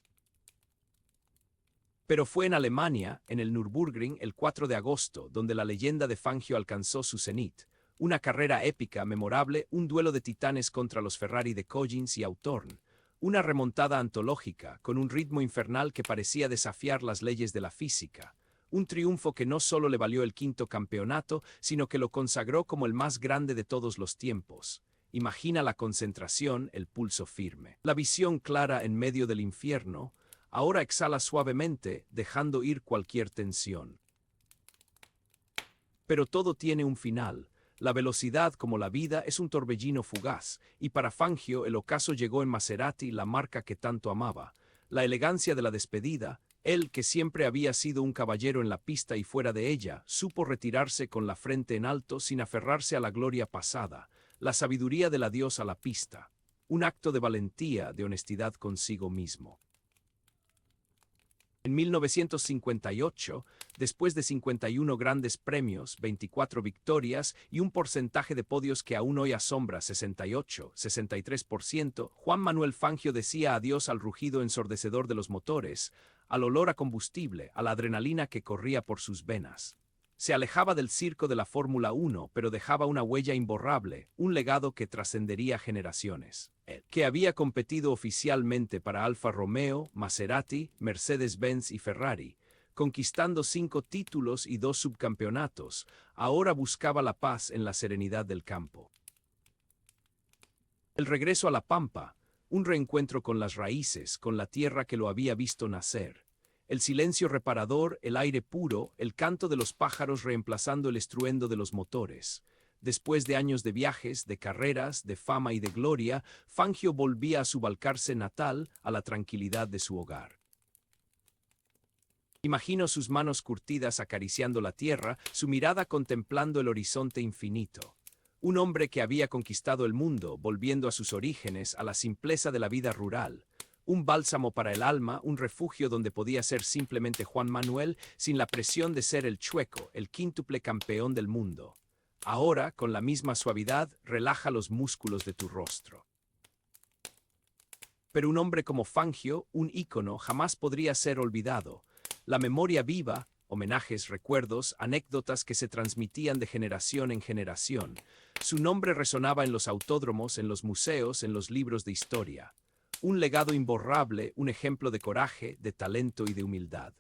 Pero fue en Alemania, en el Nürburgring, el 4 de agosto, donde la leyenda de Fangio alcanzó su cenit. Una carrera épica, memorable, un duelo de titanes contra los Ferrari de Collins y Autorn. Una remontada antológica, con un ritmo infernal que parecía desafiar las leyes de la física. Un triunfo que no solo le valió el 5º campeonato, sino que lo consagró como el más grande de todos los tiempos. Imagina la concentración, el pulso firme. La visión clara en medio del infierno, ahora exhala suavemente, dejando ir cualquier tensión. Pero todo tiene un final. La velocidad, como la vida, es un torbellino fugaz, y para Fangio el ocaso llegó en Maserati, la marca que tanto amaba. La elegancia de la despedida, él que siempre había sido un caballero en la pista y fuera de ella, supo retirarse con la frente en alto sin aferrarse a la gloria pasada, la sabiduría del adiós a la pista. Un acto de valentía, de honestidad consigo mismo. En 1958, después de 51 grandes premios, 24 victorias y un porcentaje de podios que aún hoy asombra 68-63%, Juan Manuel Fangio decía adiós al rugido ensordecedor de los motores, al olor a combustible, a la adrenalina que corría por sus venas. Se alejaba del circo de la Fórmula 1, pero dejaba una huella imborrable, un legado que trascendería generaciones. Él, que había competido oficialmente para Alfa Romeo, Maserati, Mercedes-Benz y Ferrari, conquistando 5 títulos y 2 subcampeonatos, ahora buscaba la paz en la serenidad del campo. El regreso a la pampa, un reencuentro con las raíces, con la tierra que lo había visto nacer. El silencio reparador, el aire puro, el canto de los pájaros reemplazando el estruendo de los motores. Después de años de viajes, de carreras, de fama y de gloria, Fangio volvía a su Balcarce natal, a la tranquilidad de su hogar. Imagino sus manos curtidas acariciando la tierra, su mirada contemplando el horizonte infinito. Un hombre que había conquistado el mundo, volviendo a sus orígenes, a la simpleza de la vida rural. Un bálsamo para el alma, un refugio donde podía ser simplemente Juan Manuel, sin la presión de ser el chueco, el quíntuple campeón del mundo. Ahora, con la misma suavidad, relaja los músculos de tu rostro. Pero un hombre como Fangio, un ícono, jamás podría ser olvidado. La memoria viva, homenajes, recuerdos, anécdotas que se transmitían de generación en generación. Su nombre resonaba en los autódromos, en los museos, en los libros de historia. Un legado imborrable, un ejemplo de coraje, de talento y de humildad.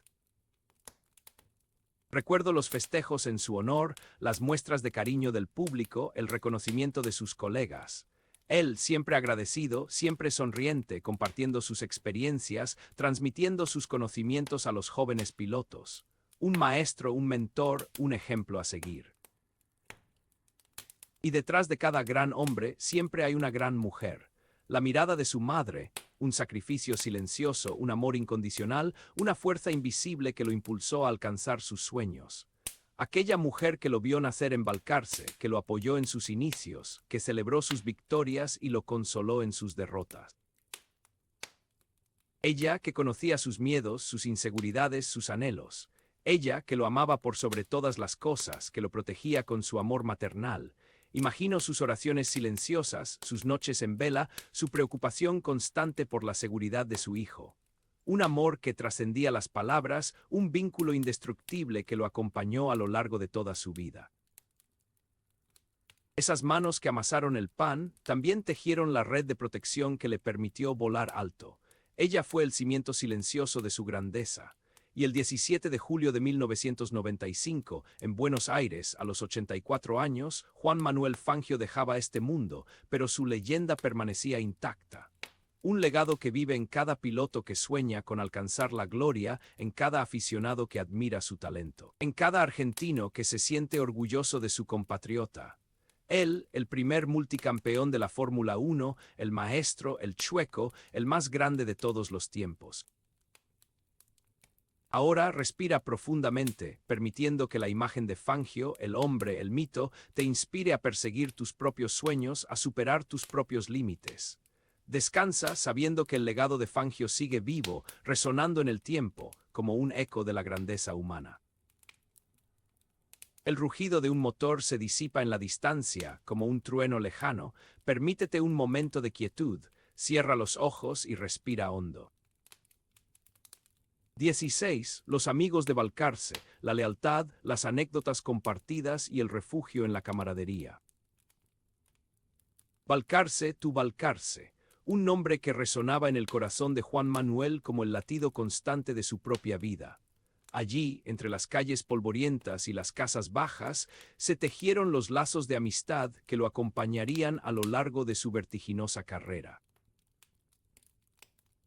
Recuerdo los festejos en su honor, las muestras de cariño del público, el reconocimiento de sus colegas. Él, siempre agradecido, siempre sonriente, compartiendo sus experiencias, transmitiendo sus conocimientos a los jóvenes pilotos. Un maestro, un mentor, un ejemplo a seguir. Y detrás de cada gran hombre siempre hay una gran mujer. La mirada de su madre, un sacrificio silencioso, un amor incondicional, una fuerza invisible que lo impulsó a alcanzar sus sueños. Aquella mujer que lo vio nacer en Balcarce, que lo apoyó en sus inicios, que celebró sus victorias y lo consoló en sus derrotas. Ella que conocía sus miedos, sus inseguridades, sus anhelos. Ella que lo amaba por sobre todas las cosas, que lo protegía con su amor maternal. Imagino sus oraciones silenciosas, sus noches en vela, su preocupación constante por la seguridad de su hijo. Un amor que trascendía las palabras, un vínculo indestructible que lo acompañó a lo largo de toda su vida. Esas manos que amasaron el pan también tejieron la red de protección que le permitió volar alto. Ella fue el cimiento silencioso de su grandeza. Y el 17 de julio de 1995, en Buenos Aires, a los 84 años, Juan Manuel Fangio dejaba este mundo, pero su leyenda permanecía intacta. Un legado que vive en cada piloto que sueña con alcanzar la gloria, en cada aficionado que admira su talento, en cada argentino que se siente orgulloso de su compatriota. Él, el primer multicampeón de la Fórmula 1, el maestro, el chueco, el más grande de todos los tiempos. Ahora respira profundamente, permitiendo que la imagen de Fangio, el hombre, el mito, te inspire a perseguir tus propios sueños, a superar tus propios límites. Descansa sabiendo que el legado de Fangio sigue vivo, resonando en el tiempo, como un eco de la grandeza humana. El rugido de un motor se disipa en la distancia, como un trueno lejano. Permítete un momento de quietud, cierra los ojos y respira hondo. 16. Los amigos de Balcarce, la lealtad, las anécdotas compartidas y el refugio en la camaradería. Balcarce, tu Balcarce, un nombre que resonaba en el corazón de Juan Manuel como el latido constante de su propia vida. Allí, entre las calles polvorientas y las casas bajas, se tejieron los lazos de amistad que lo acompañarían a lo largo de su vertiginosa carrera.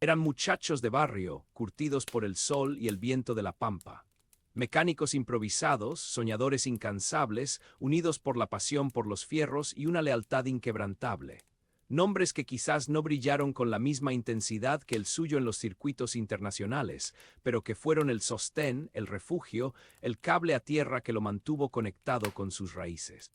Eran muchachos de barrio, curtidos por el sol y el viento de la pampa. Mecánicos improvisados, soñadores incansables, unidos por la pasión por los fierros y una lealtad inquebrantable. Nombres que quizás no brillaron con la misma intensidad que el suyo en los circuitos internacionales, pero que fueron el sostén, el refugio, el cable a tierra que lo mantuvo conectado con sus raíces.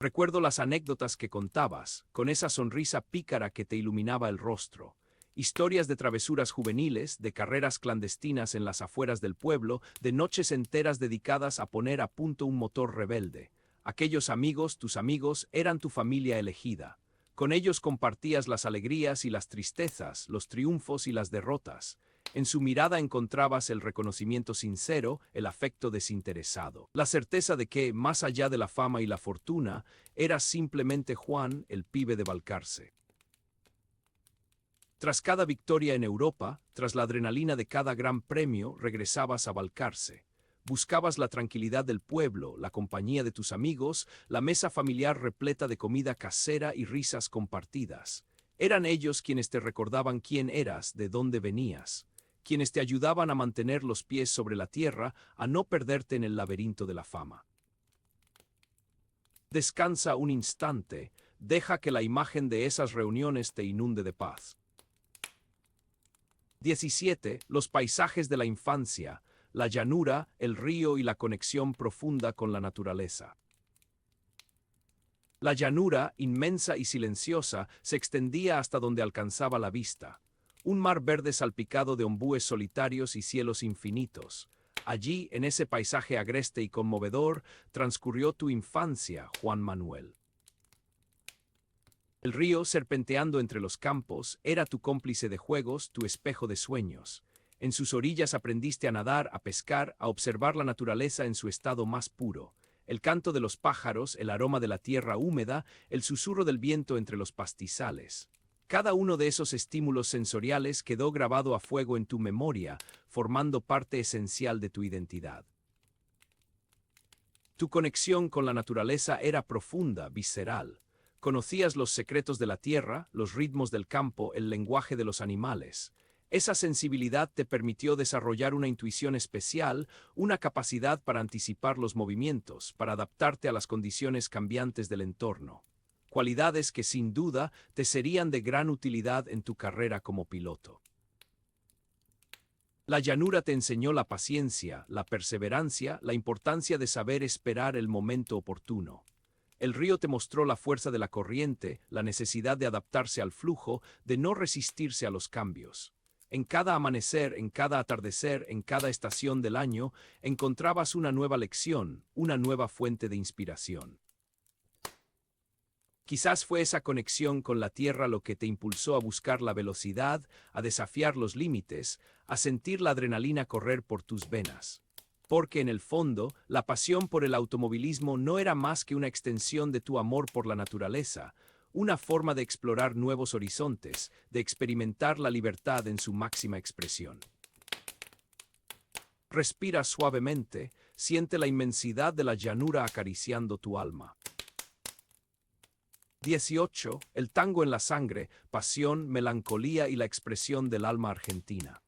Recuerdo las anécdotas que contabas, con esa sonrisa pícara que te iluminaba el rostro. Historias de travesuras juveniles, de carreras clandestinas en las afueras del pueblo, de noches enteras dedicadas a poner a punto un motor rebelde. Aquellos amigos, tus amigos, eran tu familia elegida. Con ellos compartías las alegrías y las tristezas, los triunfos y las derrotas. En su mirada encontrabas el reconocimiento sincero, el afecto desinteresado. La certeza de que, más allá de la fama y la fortuna, eras simplemente Juan, el pibe de Balcarce. Tras cada victoria en Europa, tras la adrenalina de cada gran premio, regresabas a Balcarce. Buscabas la tranquilidad del pueblo, la compañía de tus amigos, la mesa familiar repleta de comida casera y risas compartidas. Eran ellos quienes te recordaban quién eras, de dónde venías, quienes te ayudaban a mantener los pies sobre la tierra, a no perderte en el laberinto de la fama. Descansa un instante, deja que la imagen de esas reuniones te inunde de paz. 17. Los paisajes de la infancia, la llanura, el río y la conexión profunda con la naturaleza. La llanura, inmensa y silenciosa, se extendía hasta donde alcanzaba la vista. Un mar verde salpicado de ombúes solitarios y cielos infinitos. Allí, en ese paisaje agreste y conmovedor, transcurrió tu infancia, Juan Manuel. El río, serpenteando entre los campos, era tu cómplice de juegos, tu espejo de sueños. En sus orillas aprendiste a nadar, a pescar, a observar la naturaleza en su estado más puro. El canto de los pájaros, el aroma de la tierra húmeda, el susurro del viento entre los pastizales. Cada uno de esos estímulos sensoriales quedó grabado a fuego en tu memoria, formando parte esencial de tu identidad. Tu conexión con la naturaleza era profunda, visceral. Conocías los secretos de la tierra, los ritmos del campo, el lenguaje de los animales. Esa sensibilidad te permitió desarrollar una intuición especial, una capacidad para anticipar los movimientos, para adaptarte a las condiciones cambiantes del entorno. Cualidades que sin duda te serían de gran utilidad en tu carrera como piloto. La llanura te enseñó la paciencia, la perseverancia, la importancia de saber esperar el momento oportuno. El río te mostró la fuerza de la corriente, la necesidad de adaptarse al flujo, de no resistirse a los cambios. En cada amanecer, en cada atardecer, en cada estación del año, encontrabas una nueva lección, una nueva fuente de inspiración. Quizás fue esa conexión con la tierra lo que te impulsó a buscar la velocidad, a desafiar los límites, a sentir la adrenalina correr por tus venas. Porque en el fondo, la pasión por el automovilismo no era más que una extensión de tu amor por la naturaleza, una forma de explorar nuevos horizontes, de experimentar la libertad en su máxima expresión. Respira suavemente, siente la inmensidad de la llanura acariciando tu alma. 18. El tango en la sangre, pasión, melancolía y la expresión del alma argentina.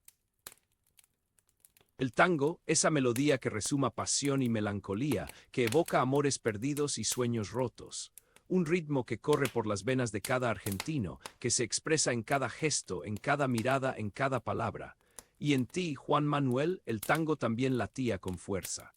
El tango, esa melodía que resuma pasión y melancolía, que evoca amores perdidos y sueños rotos. Un ritmo que corre por las venas de cada argentino, que se expresa en cada gesto, en cada mirada, en cada palabra. Y en ti, Juan Manuel, el tango también latía con fuerza.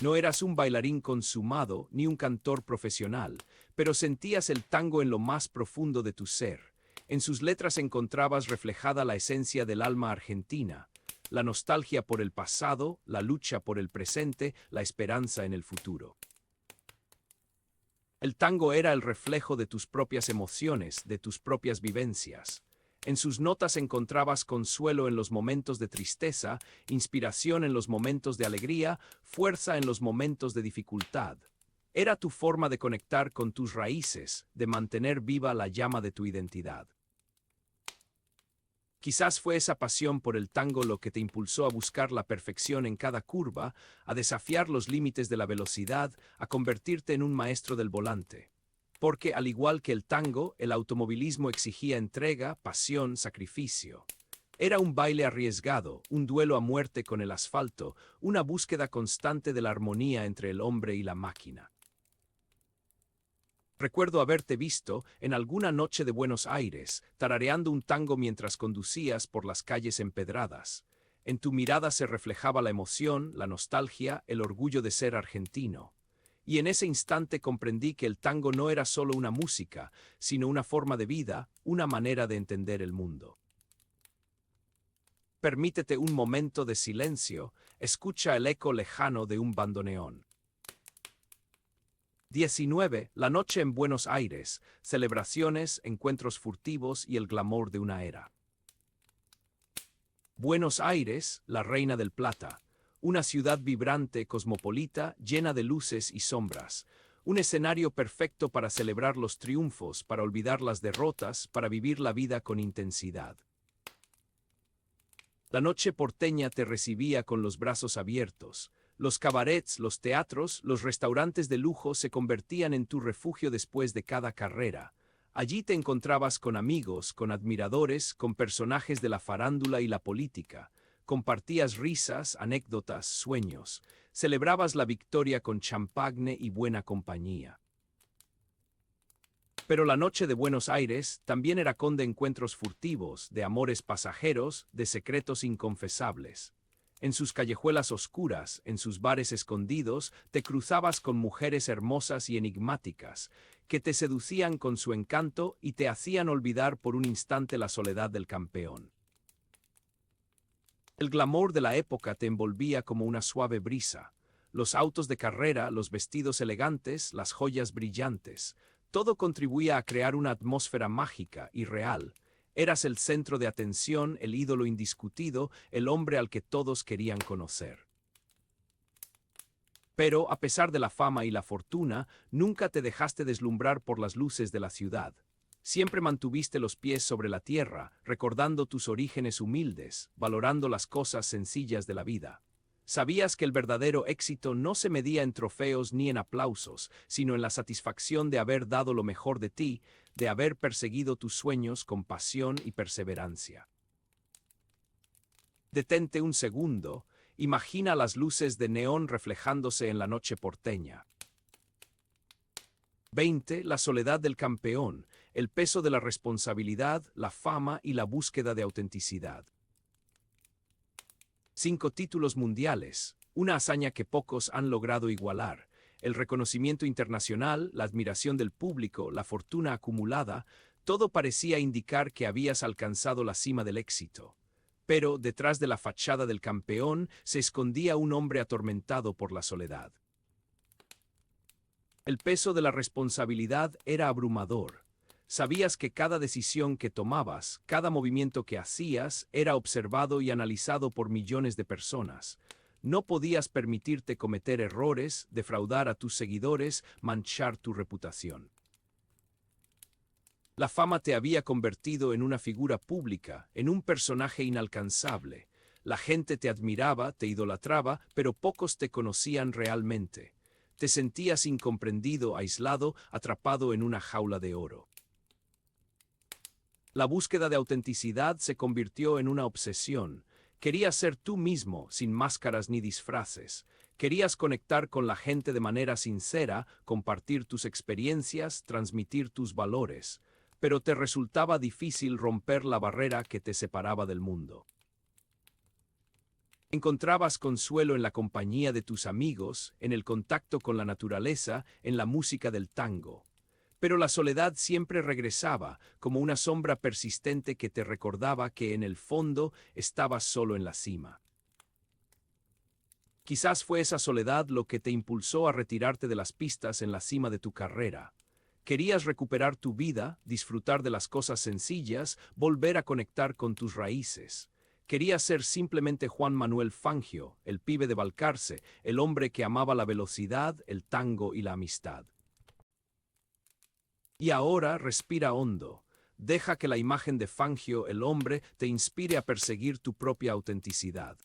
No eras un bailarín consumado ni un cantor profesional, pero sentías el tango en lo más profundo de tu ser. En sus letras encontrabas reflejada la esencia del alma argentina, la nostalgia por el pasado, la lucha por el presente, la esperanza en el futuro. El tango era el reflejo de tus propias emociones, de tus propias vivencias. En sus notas encontrabas consuelo en los momentos de tristeza, inspiración en los momentos de alegría, fuerza en los momentos de dificultad. Era tu forma de conectar con tus raíces, de mantener viva la llama de tu identidad. Quizás fue esa pasión por el tango lo que te impulsó a buscar la perfección en cada curva, a desafiar los límites de la velocidad, a convertirte en un maestro del volante. Porque, al igual que el tango, el automovilismo exigía entrega, pasión, sacrificio. Era un baile arriesgado, un duelo a muerte con el asfalto, una búsqueda constante de la armonía entre el hombre y la máquina. Recuerdo haberte visto en alguna noche de Buenos Aires, tarareando un tango mientras conducías por las calles empedradas. En tu mirada se reflejaba la emoción, la nostalgia, el orgullo de ser argentino. Y en ese instante comprendí que el tango no era solo una música, sino una forma de vida, una manera de entender el mundo. Permítete un momento de silencio, escucha el eco lejano de un bandoneón. 19. La noche en Buenos Aires, celebraciones, encuentros furtivos y el glamour de una era. Buenos Aires, la reina del plata. Una ciudad vibrante, cosmopolita, llena de luces y sombras. Un escenario perfecto para celebrar los triunfos, para olvidar las derrotas, para vivir la vida con intensidad. La noche porteña te recibía con los brazos abiertos. Los cabarets, los teatros, los restaurantes de lujo se convertían en tu refugio después de cada carrera. Allí te encontrabas con amigos, con admiradores, con personajes de la farándula y la política. Compartías risas, anécdotas, sueños. Celebrabas la victoria con champagne y buena compañía. Pero la noche de Buenos Aires también era con de encuentros furtivos, de amores pasajeros, de secretos inconfesables. En sus callejuelas oscuras, en sus bares escondidos, te cruzabas con mujeres hermosas y enigmáticas, que te seducían con su encanto y te hacían olvidar por un instante la soledad del campeón. El glamour de la época te envolvía como una suave brisa. Los autos de carrera, los vestidos elegantes, las joyas brillantes, todo contribuía a crear una atmósfera mágica y real. Eras el centro de atención, el ídolo indiscutido, el hombre al que todos querían conocer. Pero, a pesar de la fama y la fortuna, nunca te dejaste deslumbrar por las luces de la ciudad. Siempre mantuviste los pies sobre la tierra, recordando tus orígenes humildes, valorando las cosas sencillas de la vida. Sabías que el verdadero éxito no se medía en trofeos ni en aplausos, sino en la satisfacción de haber dado lo mejor de ti, de haber perseguido tus sueños con pasión y perseverancia. Detente un segundo, imagina las luces de neón reflejándose en la noche porteña. 20. La soledad del campeón, el peso de la responsabilidad, la fama y la búsqueda de autenticidad. 5 títulos mundiales, una hazaña que pocos han logrado igualar. El reconocimiento internacional, la admiración del público, la fortuna acumulada, todo parecía indicar que habías alcanzado la cima del éxito. Pero detrás de la fachada del campeón se escondía un hombre atormentado por la soledad. El peso de la responsabilidad era abrumador. Sabías que cada decisión que tomabas, cada movimiento que hacías, era observado y analizado por millones de personas. No podías permitirte cometer errores, defraudar a tus seguidores, manchar tu reputación. La fama te había convertido en una figura pública, en un personaje inalcanzable. La gente te admiraba, te idolatraba, pero pocos te conocían realmente. Te sentías incomprendido, aislado, atrapado en una jaula de oro. La búsqueda de autenticidad se convirtió en una obsesión. Querías ser tú mismo, sin máscaras ni disfraces. Querías conectar con la gente de manera sincera, compartir tus experiencias, transmitir tus valores. Pero te resultaba difícil romper la barrera que te separaba del mundo. Encontrabas consuelo en la compañía de tus amigos, en el contacto con la naturaleza, en la música del tango. Pero la soledad siempre regresaba, como una sombra persistente que te recordaba que en el fondo estabas solo en la cima. Quizás fue esa soledad lo que te impulsó a retirarte de las pistas en la cima de tu carrera. Querías recuperar tu vida, disfrutar de las cosas sencillas, volver a conectar con tus raíces. Querías ser simplemente Juan Manuel Fangio, el pibe de Balcarce, el hombre que amaba la velocidad, el tango y la amistad. Y ahora respira hondo. Deja que la imagen de Fangio, el hombre, te inspire a perseguir tu propia autenticidad.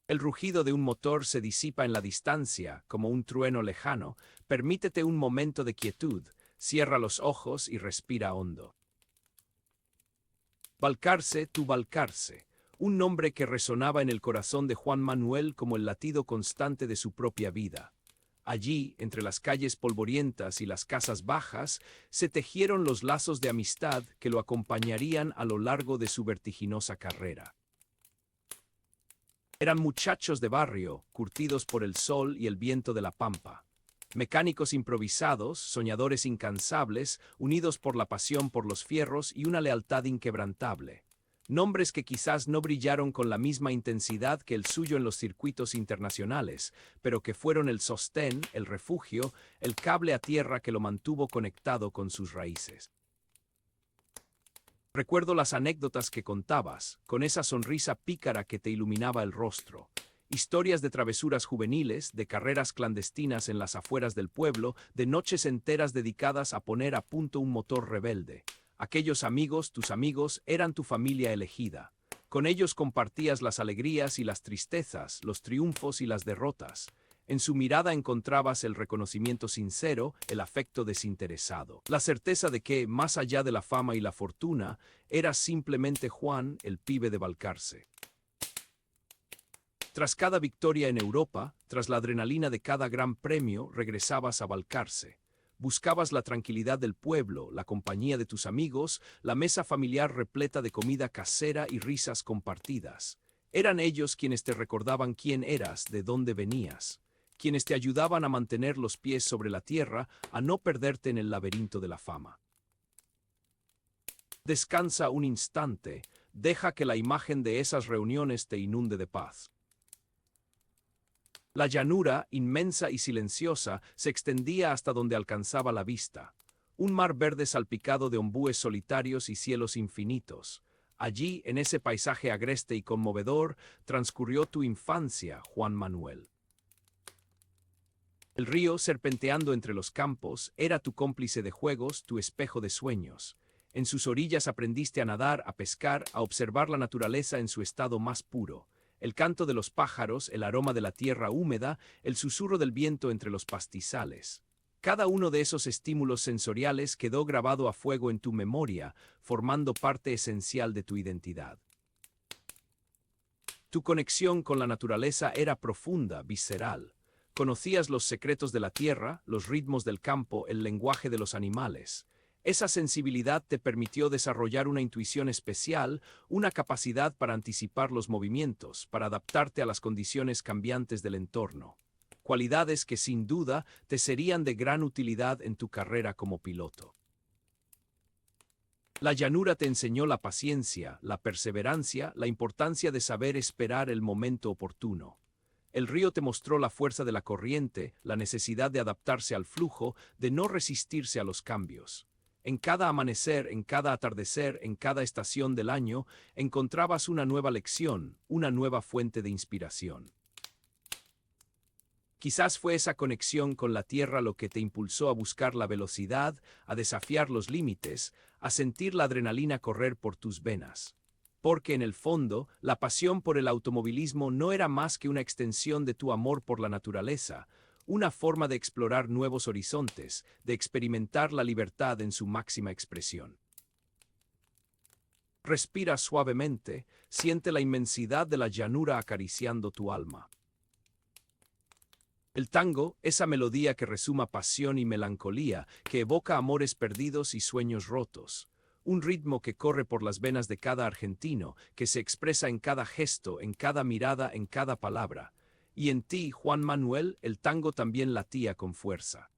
El rugido de un motor se disipa en la distancia, como un trueno lejano. Permítete un momento de quietud, cierra los ojos y respira hondo. Balcarce, tu Balcarce, un nombre que resonaba en el corazón de Juan Manuel como el latido constante de su propia vida. Allí, entre las calles polvorientas y las casas bajas, se tejieron los lazos de amistad que lo acompañarían a lo largo de su vertiginosa carrera. Eran muchachos de barrio, curtidos por el sol y el viento de la pampa. Mecánicos improvisados, soñadores incansables, unidos por la pasión por los fierros y una lealtad inquebrantable. Nombres que quizás no brillaron con la misma intensidad que el suyo en los circuitos internacionales, pero que fueron el sostén, el refugio, el cable a tierra que lo mantuvo conectado con sus raíces. Recuerdo las anécdotas que contabas, con esa sonrisa pícara que te iluminaba el rostro. Historias de travesuras juveniles, de carreras clandestinas en las afueras del pueblo, de noches enteras dedicadas a poner a punto un motor rebelde. Aquellos amigos, tus amigos, eran tu familia elegida. Con ellos compartías las alegrías y las tristezas, los triunfos y las derrotas. En su mirada encontrabas el reconocimiento sincero, el afecto desinteresado. La certeza de que, más allá de la fama y la fortuna, eras simplemente Juan, el pibe de Balcarce. Tras cada victoria en Europa, tras la adrenalina de cada gran premio, regresabas a Balcarce. Buscabas la tranquilidad del pueblo, la compañía de tus amigos, la mesa familiar repleta de comida casera y risas compartidas. Eran ellos quienes te recordaban quién eras, de dónde venías, quienes te ayudaban a mantener los pies sobre la tierra, a no perderte en el laberinto de la fama. Descansa un instante, deja que la imagen de esas reuniones te inunde de paz. La llanura, inmensa y silenciosa, se extendía hasta donde alcanzaba la vista. Un mar verde salpicado de ombúes solitarios y cielos infinitos. Allí, en ese paisaje agreste y conmovedor, transcurrió tu infancia, Juan Manuel. El río, serpenteando entre los campos, era tu cómplice de juegos, tu espejo de sueños. En sus orillas aprendiste a nadar, a pescar, a observar la naturaleza en su estado más puro. El canto de los pájaros, el aroma de la tierra húmeda, el susurro del viento entre los pastizales. Cada uno de esos estímulos sensoriales quedó grabado a fuego en tu memoria, formando parte esencial de tu identidad. Tu conexión con la naturaleza era profunda, visceral. Conocías los secretos de la tierra, los ritmos del campo, el lenguaje de los animales. Esa sensibilidad te permitió desarrollar una intuición especial, una capacidad para anticipar los movimientos, para adaptarte a las condiciones cambiantes del entorno. Cualidades que sin duda te serían de gran utilidad en tu carrera como piloto. La llanura te enseñó la paciencia, la perseverancia, la importancia de saber esperar el momento oportuno. El río te mostró la fuerza de la corriente, la necesidad de adaptarse al flujo, de no resistirse a los cambios. En cada amanecer, en cada atardecer, en cada estación del año, encontrabas una nueva lección, una nueva fuente de inspiración. Quizás fue esa conexión con la tierra lo que te impulsó a buscar la velocidad, a desafiar los límites, a sentir la adrenalina correr por tus venas. Porque en el fondo, la pasión por el automovilismo no era más que una extensión de tu amor por la naturaleza, una forma de explorar nuevos horizontes, de experimentar la libertad en su máxima expresión. Respira suavemente, siente la inmensidad de la llanura acariciando tu alma. El tango, esa melodía que resuma pasión y melancolía, que evoca amores perdidos y sueños rotos. Un ritmo que corre por las venas de cada argentino, que se expresa en cada gesto, en cada mirada, en cada palabra. Y en ti, Juan Manuel, el tango también latía con fuerza.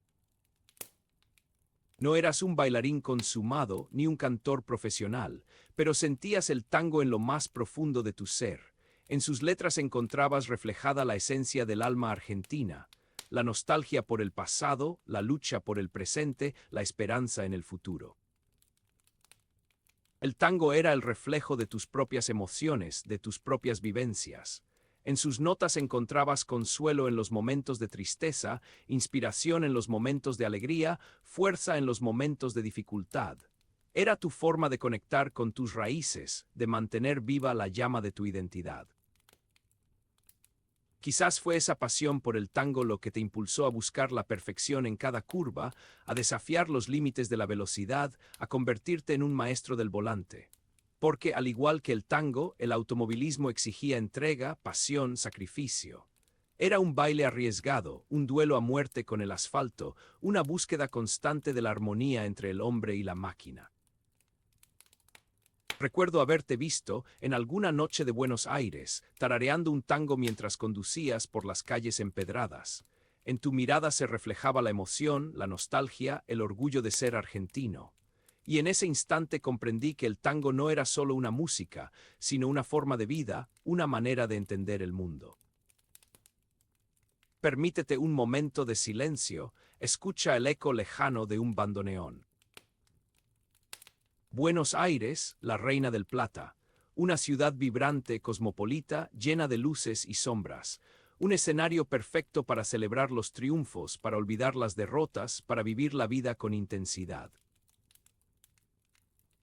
No eras un bailarín consumado ni un cantor profesional, pero sentías el tango en lo más profundo de tu ser. En sus letras encontrabas reflejada la esencia del alma argentina, la nostalgia por el pasado, la lucha por el presente, la esperanza en el futuro. El tango era el reflejo de tus propias emociones, de tus propias vivencias. En sus notas encontrabas consuelo en los momentos de tristeza, inspiración en los momentos de alegría, fuerza en los momentos de dificultad. Era tu forma de conectar con tus raíces, de mantener viva la llama de tu identidad. Quizás fue esa pasión por el tango lo que te impulsó a buscar la perfección en cada curva, a desafiar los límites de la velocidad, a convertirte en un maestro del volante. Porque, al igual que el tango, el automovilismo exigía entrega, pasión, sacrificio. Era un baile arriesgado, un duelo a muerte con el asfalto, una búsqueda constante de la armonía entre el hombre y la máquina. Recuerdo haberte visto en alguna noche de Buenos Aires, tarareando un tango mientras conducías por las calles empedradas. En tu mirada se reflejaba la emoción, la nostalgia, el orgullo de ser argentino. Y en ese instante comprendí que el tango no era solo una música, sino una forma de vida, una manera de entender el mundo. Permítete un momento de silencio, escucha el eco lejano de un bandoneón. Buenos Aires, la Reina del Plata, una ciudad vibrante, cosmopolita, llena de luces y sombras, un escenario perfecto para celebrar los triunfos, para olvidar las derrotas, para vivir la vida con intensidad.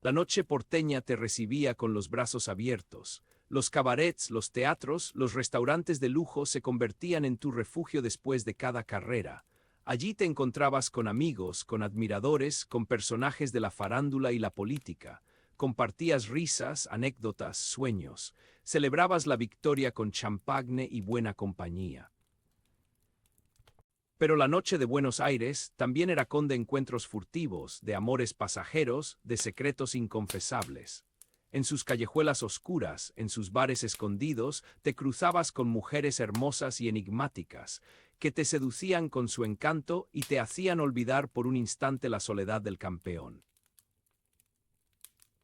La noche porteña te recibía con los brazos abiertos. Los cabarets, los teatros, los restaurantes de lujo se convertían en tu refugio después de cada carrera. Allí te encontrabas con amigos, con admiradores, con personajes de la farándula y la política. Compartías risas, anécdotas, sueños. Celebrabas la victoria con champagne y buena compañía. Pero la noche de Buenos Aires también era con de encuentros furtivos, de amores pasajeros, de secretos inconfesables. En sus callejuelas oscuras, en sus bares escondidos, te cruzabas con mujeres hermosas y enigmáticas, que te seducían con su encanto y te hacían olvidar por un instante la soledad del campeón.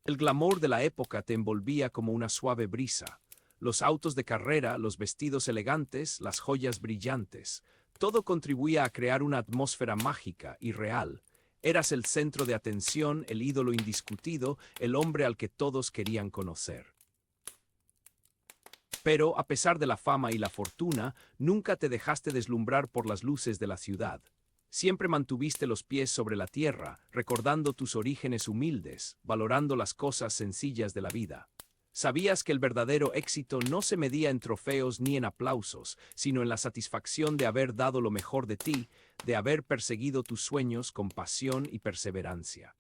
El glamour de la época te envolvía como una suave brisa. Los autos de carrera, los vestidos elegantes, las joyas brillantes, todo contribuía a crear una atmósfera mágica y real. Eras el centro de atención, el ídolo indiscutido, el hombre al que todos querían conocer. Pero, a pesar de la fama y la fortuna, nunca te dejaste deslumbrar por las luces de la ciudad. Siempre mantuviste los pies sobre la tierra, recordando tus orígenes humildes, valorando las cosas sencillas de la vida. Sabías que el verdadero éxito no se medía en trofeos ni en aplausos, sino en la satisfacción de haber dado lo mejor de ti, de haber perseguido tus sueños con pasión y perseverancia.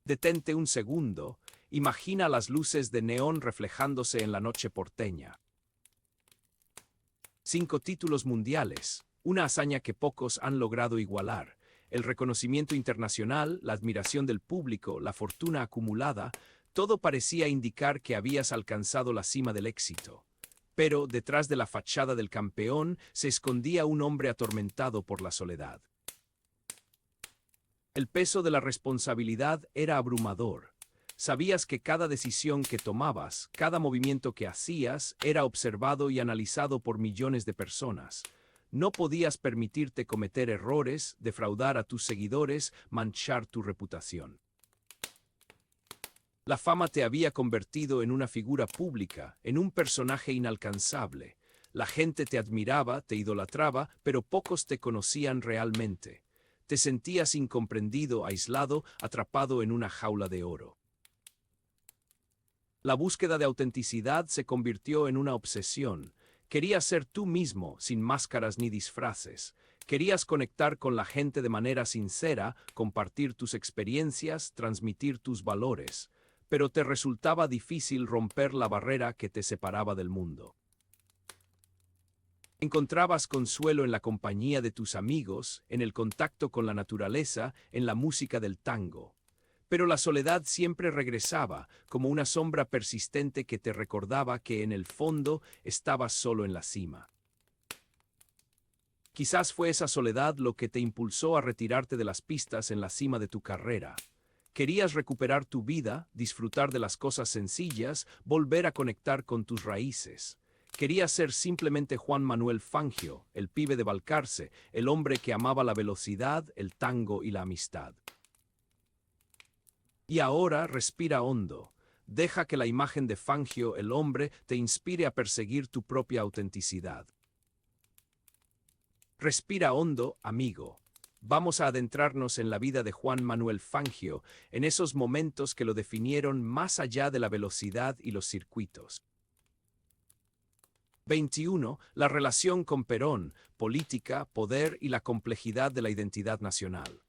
Detente un segundo, imagina las luces de neón reflejándose en la noche porteña. 5 títulos mundiales, una hazaña que pocos han logrado igualar. El reconocimiento internacional, la admiración del público, la fortuna acumulada, todo parecía indicar que habías alcanzado la cima del éxito. Pero detrás de la fachada del campeón se escondía un hombre atormentado por la soledad. El peso de la responsabilidad era abrumador. Sabías que cada decisión que tomabas, cada movimiento que hacías, era observado y analizado por millones de personas. No podías permitirte cometer errores, defraudar a tus seguidores, manchar tu reputación. La fama te había convertido en una figura pública, en un personaje inalcanzable. La gente te admiraba, te idolatraba, pero pocos te conocían realmente. Te sentías incomprendido, aislado, atrapado en una jaula de oro. La búsqueda de autenticidad se convirtió en una obsesión. Querías ser tú mismo, sin máscaras ni disfraces. Querías conectar con la gente de manera sincera, compartir tus experiencias, transmitir tus valores. Pero te resultaba difícil romper la barrera que te separaba del mundo. Encontrabas consuelo en la compañía de tus amigos, en el contacto con la naturaleza, en la música del tango. Pero la soledad siempre regresaba, como una sombra persistente que te recordaba que en el fondo estabas solo en la cima. Quizás fue esa soledad lo que te impulsó a retirarte de las pistas en la cima de tu carrera. Querías recuperar tu vida, disfrutar de las cosas sencillas, volver a conectar con tus raíces. Querías ser simplemente Juan Manuel Fangio, el pibe de Balcarce, el hombre que amaba la velocidad, el tango y la amistad. Y ahora respira hondo. Deja que la imagen de Fangio, el hombre, te inspire a perseguir tu propia autenticidad. Respira hondo, amigo. Vamos a adentrarnos en la vida de Juan Manuel Fangio, en esos momentos que lo definieron más allá de la velocidad y los circuitos. 21. La relación con Perón, política, poder y la complejidad de la identidad nacional.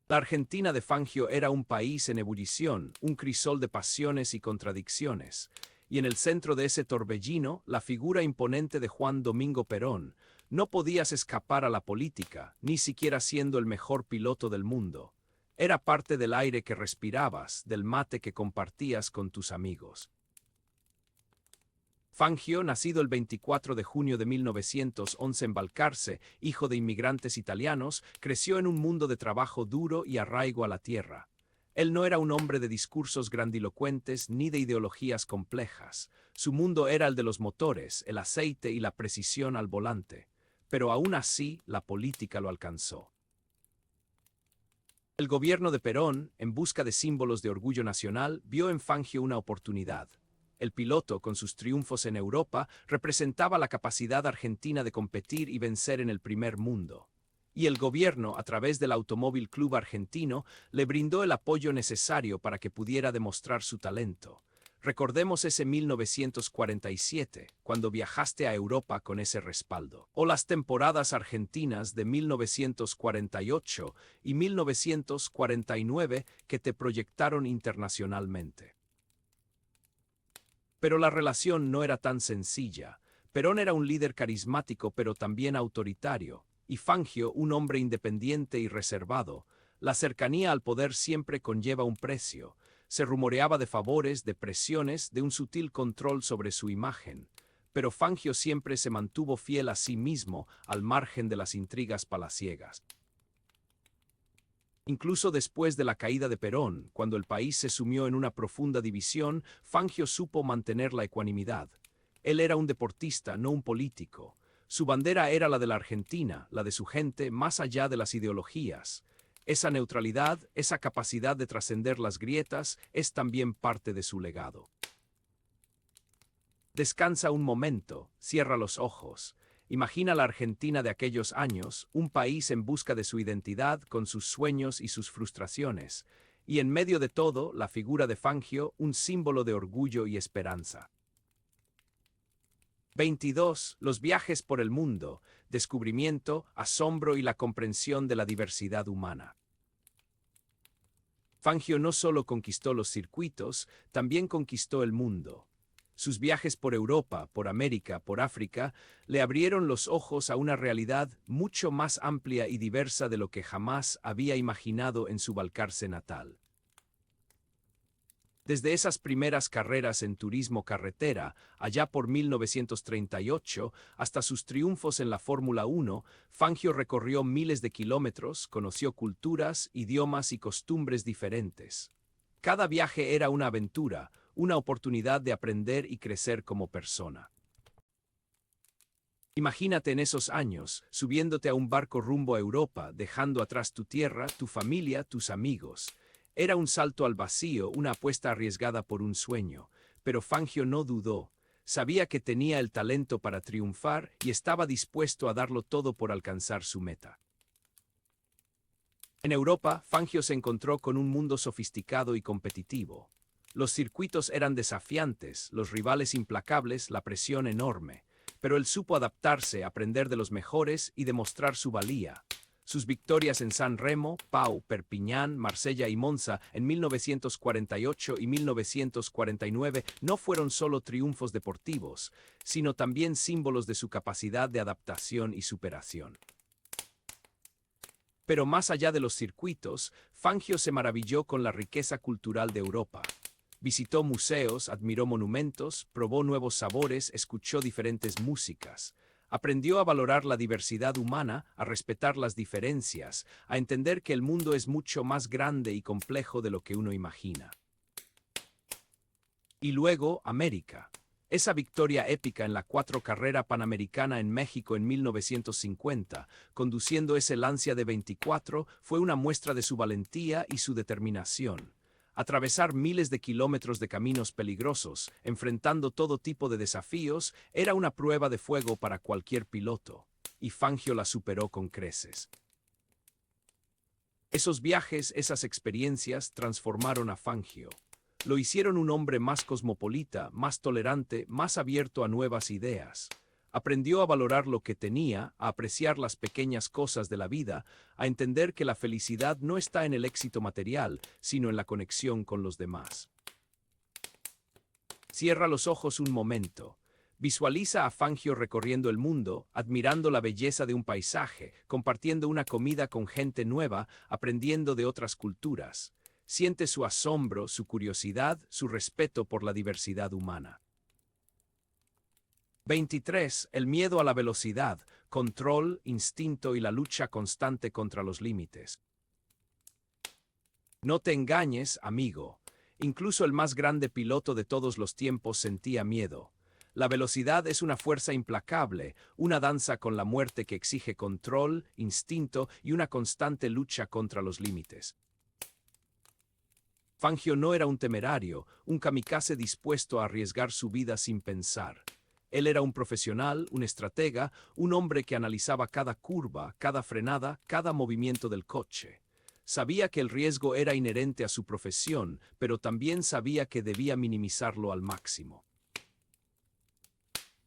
La Argentina de Fangio era un país en ebullición, un crisol de pasiones y contradicciones. Y en el centro de ese torbellino, la figura imponente de Juan Domingo Perón. No podías escapar a la política, ni siquiera siendo el mejor piloto del mundo. Era parte del aire que respirabas, del mate que compartías con tus amigos. Fangio, nacido el 24 de junio de 1911 en Balcarce, hijo de inmigrantes italianos, creció en un mundo de trabajo duro y arraigo a la tierra. Él no era un hombre de discursos grandilocuentes ni de ideologías complejas. Su mundo era el de los motores, el aceite y la precisión al volante. Pero aún así, la política lo alcanzó. El gobierno de Perón, en busca de símbolos de orgullo nacional, vio en Fangio una oportunidad. El piloto, con sus triunfos en Europa, representaba la capacidad argentina de competir y vencer en el primer mundo. Y el gobierno, a través del Automóvil Club Argentino, le brindó el apoyo necesario para que pudiera demostrar su talento. Recordemos ese 1947, cuando viajaste a Europa con ese respaldo. O las temporadas argentinas de 1948 y 1949 que te proyectaron internacionalmente. Pero la relación no era tan sencilla. Perón era un líder carismático pero también autoritario, y Fangio un hombre independiente y reservado. La cercanía al poder siempre conlleva un precio. Se rumoreaba de favores, de presiones, de un sutil control sobre su imagen. Pero Fangio siempre se mantuvo fiel a sí mismo, al margen de las intrigas palaciegas. Incluso después de la caída de Perón, cuando el país se sumió en una profunda división, Fangio supo mantener la ecuanimidad. Él era un deportista, no un político. Su bandera era la de la Argentina, la de su gente, más allá de las ideologías. Esa neutralidad, esa capacidad de trascender las grietas, es también parte de su legado. Descansa un momento, cierra los ojos. Imagina la Argentina de aquellos años, un país en busca de su identidad, con sus sueños y sus frustraciones. Y en medio de todo, la figura de Fangio, un símbolo de orgullo y esperanza. 22. Los viajes por el mundo, descubrimiento, asombro y la comprensión de la diversidad humana. Fangio no solo conquistó los circuitos, también conquistó el mundo. Sus viajes por Europa, por América, por África, le abrieron los ojos a una realidad mucho más amplia y diversa de lo que jamás había imaginado en su Balcarce natal. Desde esas primeras carreras en turismo carretera, allá por 1938, hasta sus triunfos en la Fórmula 1, Fangio recorrió miles de kilómetros, conoció culturas, idiomas y costumbres diferentes. Cada viaje era una aventura, una oportunidad de aprender y crecer como persona. Imagínate en esos años, subiéndote a un barco rumbo a Europa, dejando atrás tu tierra, tu familia, tus amigos. Era un salto al vacío, una apuesta arriesgada por un sueño, pero Fangio no dudó. Sabía que tenía el talento para triunfar y estaba dispuesto a darlo todo por alcanzar su meta. En Europa, Fangio se encontró con un mundo sofisticado y competitivo. Los circuitos eran desafiantes, los rivales implacables, la presión enorme. Pero él supo adaptarse, aprender de los mejores y demostrar su valía. Sus victorias en San Remo, Pau, Perpiñán, Marsella y Monza en 1948 y 1949 no fueron solo triunfos deportivos, sino también símbolos de su capacidad de adaptación y superación. Pero más allá de los circuitos, Fangio se maravilló con la riqueza cultural de Europa. Visitó museos, admiró monumentos, probó nuevos sabores, escuchó diferentes músicas. Aprendió a valorar la diversidad humana, a respetar las diferencias, a entender que el mundo es mucho más grande y complejo de lo que uno imagina. Y luego, América. Esa victoria épica en la 4 carrera panamericana en México en 1950, conduciendo ese Lancia de 24, fue una muestra de su valentía y su determinación. Atravesar miles de kilómetros de caminos peligrosos, enfrentando todo tipo de desafíos, era una prueba de fuego para cualquier piloto, y Fangio la superó con creces. Esos viajes, esas experiencias, transformaron a Fangio. Lo hicieron un hombre más cosmopolita, más tolerante, más abierto a nuevas ideas. Aprendió a valorar lo que tenía, a apreciar las pequeñas cosas de la vida, a entender que la felicidad no está en el éxito material, sino en la conexión con los demás. Cierra los ojos un momento. Visualiza a Fangio recorriendo el mundo, admirando la belleza de un paisaje, compartiendo una comida con gente nueva, aprendiendo de otras culturas. Siente su asombro, su curiosidad, su respeto por la diversidad humana. 23. El miedo a la velocidad, control, instinto y la lucha constante contra los límites. No te engañes, amigo. Incluso el más grande piloto de todos los tiempos sentía miedo. La velocidad es una fuerza implacable, una danza con la muerte que exige control, instinto y una constante lucha contra los límites. Fangio no era un temerario, un kamikaze dispuesto a arriesgar su vida sin pensar. Él era un profesional, un estratega, un hombre que analizaba cada curva, cada frenada, cada movimiento del coche. Sabía que el riesgo era inherente a su profesión, pero también sabía que debía minimizarlo al máximo.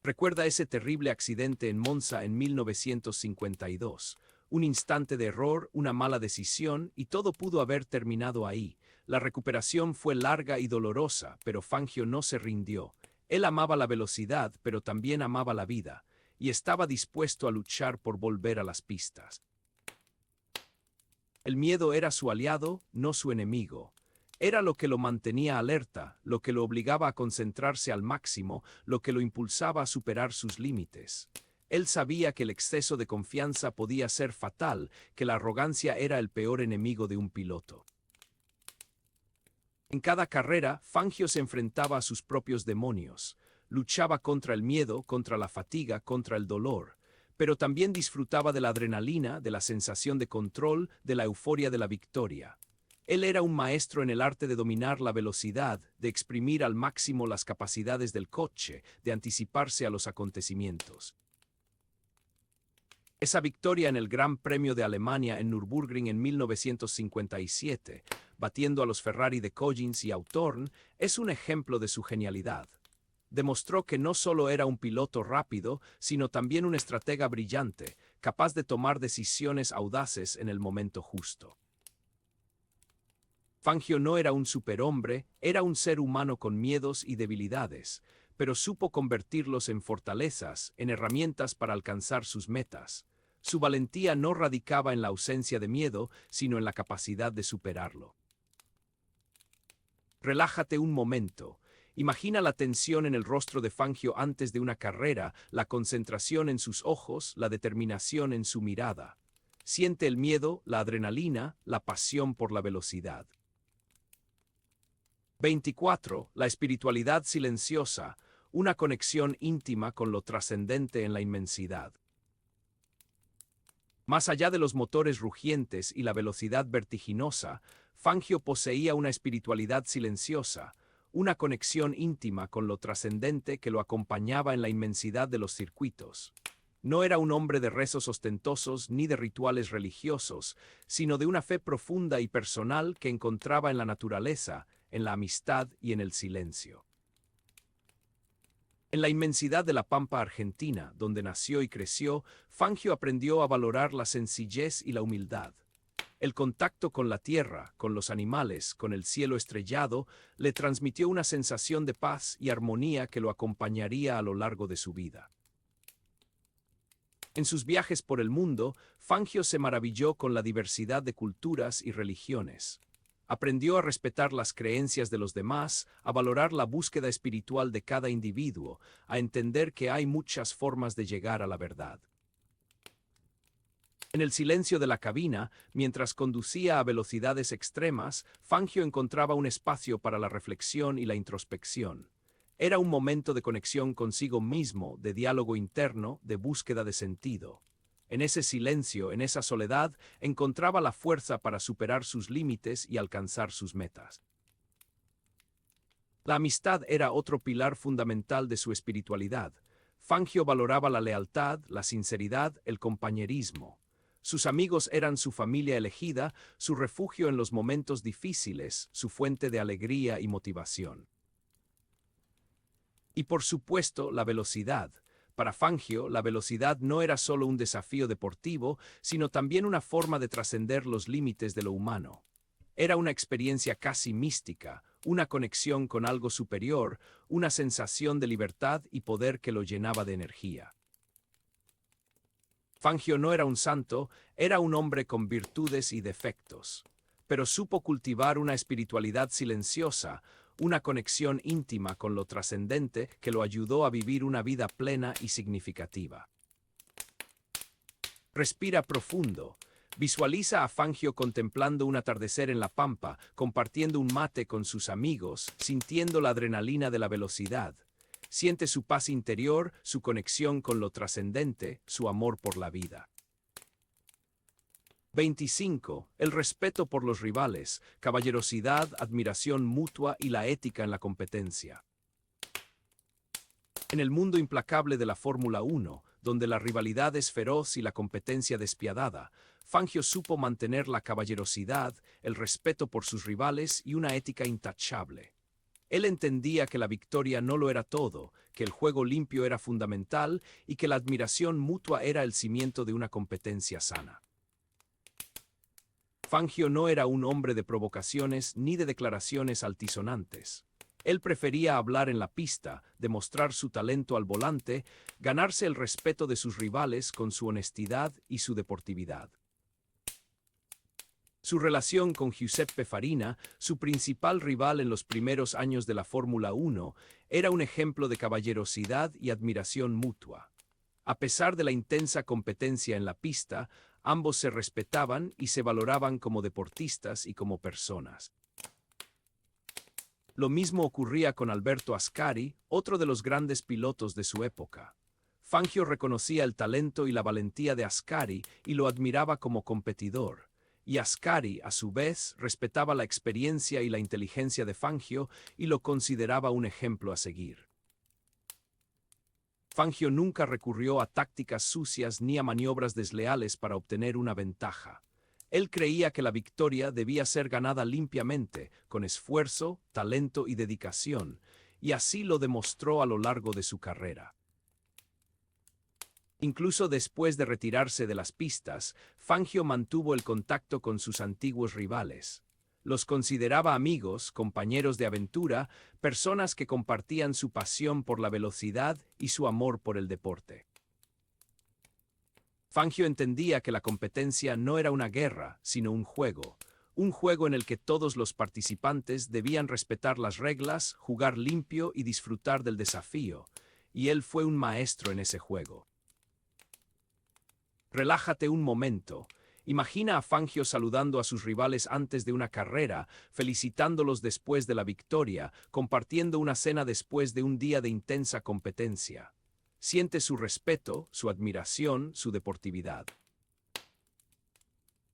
Recuerda ese terrible accidente en Monza en 1952. Un instante de error, una mala decisión, y todo pudo haber terminado ahí. La recuperación fue larga y dolorosa, pero Fangio no se rindió. Él amaba la velocidad, pero también amaba la vida, y estaba dispuesto a luchar por volver a las pistas. El miedo era su aliado, no su enemigo. Era lo que lo mantenía alerta, lo que lo obligaba a concentrarse al máximo, lo que lo impulsaba a superar sus límites. Él sabía que el exceso de confianza podía ser fatal, que la arrogancia era el peor enemigo de un piloto. En cada carrera, Fangio se enfrentaba a sus propios demonios. Luchaba contra el miedo, contra la fatiga, contra el dolor. Pero también disfrutaba de la adrenalina, de la sensación de control, de la euforia de la victoria. Él era un maestro en el arte de dominar la velocidad, de exprimir al máximo las capacidades del coche, de anticiparse a los acontecimientos. Esa victoria en el Gran Premio de Alemania en Nürburgring en 1957, batiendo a los Ferrari de Collins y Autorn, es un ejemplo de su genialidad. Demostró que no solo era un piloto rápido, sino también un estratega brillante, capaz de tomar decisiones audaces en el momento justo. Fangio no era un superhombre, era un ser humano con miedos y debilidades, pero supo convertirlos en fortalezas, en herramientas para alcanzar sus metas. Su valentía no radicaba en la ausencia de miedo, sino en la capacidad de superarlo. Relájate un momento. Imagina la tensión en el rostro de Fangio antes de una carrera, la concentración en sus ojos, la determinación en su mirada. Siente el miedo, la adrenalina, la pasión por la velocidad. 24. La espiritualidad silenciosa, una conexión íntima con lo trascendente en la inmensidad. Más allá de los motores rugientes y la velocidad vertiginosa, Fangio poseía una espiritualidad silenciosa, una conexión íntima con lo trascendente que lo acompañaba en la inmensidad de los circuitos. No era un hombre de rezos ostentosos ni de rituales religiosos, sino de una fe profunda y personal que encontraba en la naturaleza, en la amistad y en el silencio. En la inmensidad de la pampa argentina, donde nació y creció, Fangio aprendió a valorar la sencillez y la humildad. El contacto con la tierra, con los animales, con el cielo estrellado, le transmitió una sensación de paz y armonía que lo acompañaría a lo largo de su vida. En sus viajes por el mundo, Fangio se maravilló con la diversidad de culturas y religiones. Aprendió a respetar las creencias de los demás, a valorar la búsqueda espiritual de cada individuo, a entender que hay muchas formas de llegar a la verdad. En el silencio de la cabina, mientras conducía a velocidades extremas, Fangio encontraba un espacio para la reflexión y la introspección. Era un momento de conexión consigo mismo, de diálogo interno, de búsqueda de sentido. En ese silencio, en esa soledad, encontraba la fuerza para superar sus límites y alcanzar sus metas. La amistad era otro pilar fundamental de su espiritualidad. Fangio valoraba la lealtad, la sinceridad, el compañerismo. Sus amigos eran su familia elegida, su refugio en los momentos difíciles, su fuente de alegría y motivación. Y por supuesto, la velocidad. Para Fangio, la velocidad no era solo un desafío deportivo, sino también una forma de trascender los límites de lo humano. Era una experiencia casi mística, una conexión con algo superior, una sensación de libertad y poder que lo llenaba de energía. Fangio no era un santo, era un hombre con virtudes y defectos, pero supo cultivar una espiritualidad silenciosa, una conexión íntima con lo trascendente que lo ayudó a vivir una vida plena y significativa. Respira profundo. Visualiza a Fangio contemplando un atardecer en la pampa, compartiendo un mate con sus amigos, sintiendo la adrenalina de la velocidad. Siente su paz interior, su conexión con lo trascendente, su amor por la vida. 25. El respeto por los rivales, caballerosidad, admiración mutua y la ética en la competencia. En el mundo implacable de la Fórmula 1, donde la rivalidad es feroz y la competencia despiadada, Fangio supo mantener la caballerosidad, el respeto por sus rivales y una ética intachable. Él entendía que la victoria no lo era todo, que el juego limpio era fundamental y que la admiración mutua era el cimiento de una competencia sana. Fangio no era un hombre de provocaciones ni de declaraciones altisonantes. Él prefería hablar en la pista, demostrar su talento al volante, ganarse el respeto de sus rivales con su honestidad y su deportividad. Su relación con Giuseppe Farina, su principal rival en los primeros años de la Fórmula 1, era un ejemplo de caballerosidad y admiración mutua. A pesar de la intensa competencia en la pista, ambos se respetaban y se valoraban como deportistas y como personas. Lo mismo ocurría con Alberto Ascari, otro de los grandes pilotos de su época. Fangio reconocía el talento y la valentía de Ascari y lo admiraba como competidor. Y Ascari, a su vez, respetaba la experiencia y la inteligencia de Fangio y lo consideraba un ejemplo a seguir. Fangio nunca recurrió a tácticas sucias ni a maniobras desleales para obtener una ventaja. Él creía que la victoria debía ser ganada limpiamente, con esfuerzo, talento y dedicación, y así lo demostró a lo largo de su carrera. Incluso después de retirarse de las pistas, Fangio mantuvo el contacto con sus antiguos rivales. Los consideraba amigos, compañeros de aventura, personas que compartían su pasión por la velocidad y su amor por el deporte. Fangio entendía que la competencia no era una guerra, sino un juego en el que todos los participantes debían respetar las reglas, jugar limpio y disfrutar del desafío, y él fue un maestro en ese juego. Relájate un momento. Imagina a Fangio saludando a sus rivales antes de una carrera, felicitándolos después de la victoria, compartiendo una cena después de un día de intensa competencia. Siente su respeto, su admiración, su deportividad.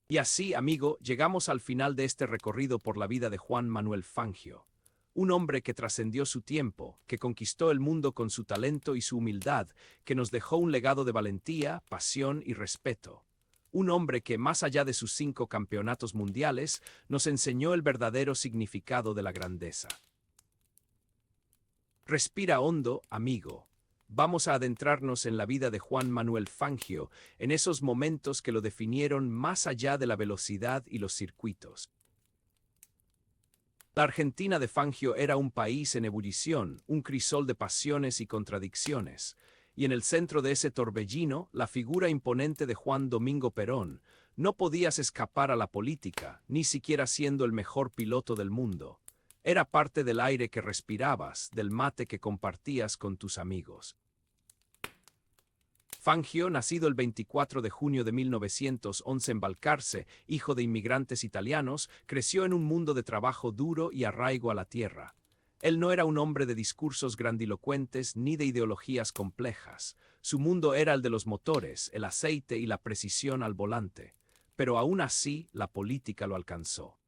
Y así, amigo, llegamos al final de este recorrido por la vida de Juan Manuel Fangio. Un hombre que trascendió su tiempo, que conquistó el mundo con su talento y su humildad, que nos dejó un legado de valentía, pasión y respeto. un hombre que, más allá de sus 5 campeonatos mundiales, nos enseñó el verdadero significado de la grandeza. Respira hondo, amigo. Vamos a adentrarnos en la vida de Juan Manuel Fangio, en esos momentos que lo definieron más allá de la velocidad y los circuitos. La Argentina de Fangio era un país en ebullición, un crisol de pasiones y contradicciones, y en el centro de ese torbellino, la figura imponente de Juan Domingo Perón. No podías escapar a la política, ni siquiera siendo el mejor piloto del mundo. Era parte del aire que respirabas, del mate que compartías con tus amigos. Fangio, nacido el 24 de junio de 1911 en Balcarce, hijo de inmigrantes italianos, creció en un mundo de trabajo duro y arraigo a la tierra. Él no era un hombre de discursos grandilocuentes ni de ideologías complejas. Su mundo era el de los motores, el aceite y la precisión al volante. Pero aún así, la política lo alcanzó.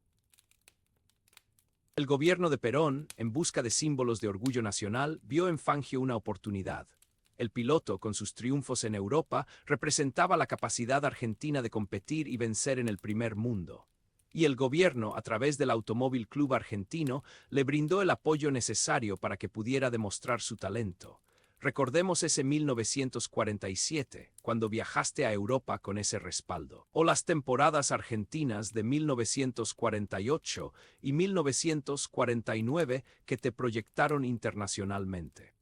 El gobierno de Perón, en busca de símbolos de orgullo nacional, vio en Fangio una oportunidad. El piloto, con sus triunfos en Europa, representaba la capacidad argentina de competir y vencer en el primer mundo. Y el gobierno, a través del Automóvil Club Argentino, le brindó el apoyo necesario para que pudiera demostrar su talento. Recordemos ese 1947, cuando viajaste a Europa con ese respaldo. O las temporadas argentinas de 1948 y 1949 que te proyectaron internacionalmente.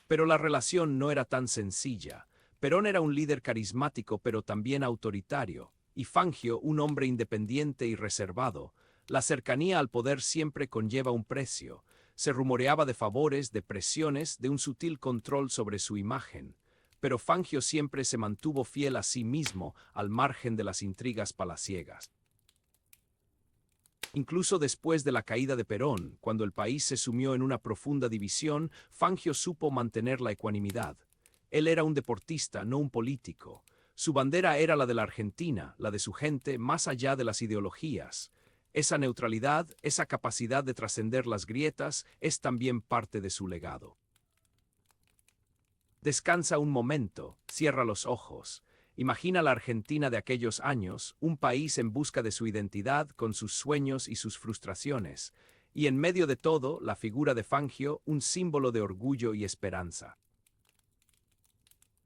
Pero la relación no era tan sencilla. Perón era un líder carismático pero también autoritario, y Fangio un hombre independiente y reservado. La cercanía al poder siempre conlleva un precio. Se rumoreaba de favores, de presiones, de un sutil control sobre su imagen. Pero Fangio siempre se mantuvo fiel a sí mismo, al margen de las intrigas palaciegas. Incluso después de la caída de Perón, cuando el país se sumió en una profunda división, Fangio supo mantener la ecuanimidad. Él era un deportista, no un político. Su bandera era la de la Argentina, la de su gente, más allá de las ideologías. Esa neutralidad, esa capacidad de trascender las grietas, es también parte de su legado. Descansa un momento, cierra los ojos. Imagina la Argentina de aquellos años, un país en busca de su identidad, con sus sueños y sus frustraciones. Y en medio de todo, la figura de Fangio, un símbolo de orgullo y esperanza.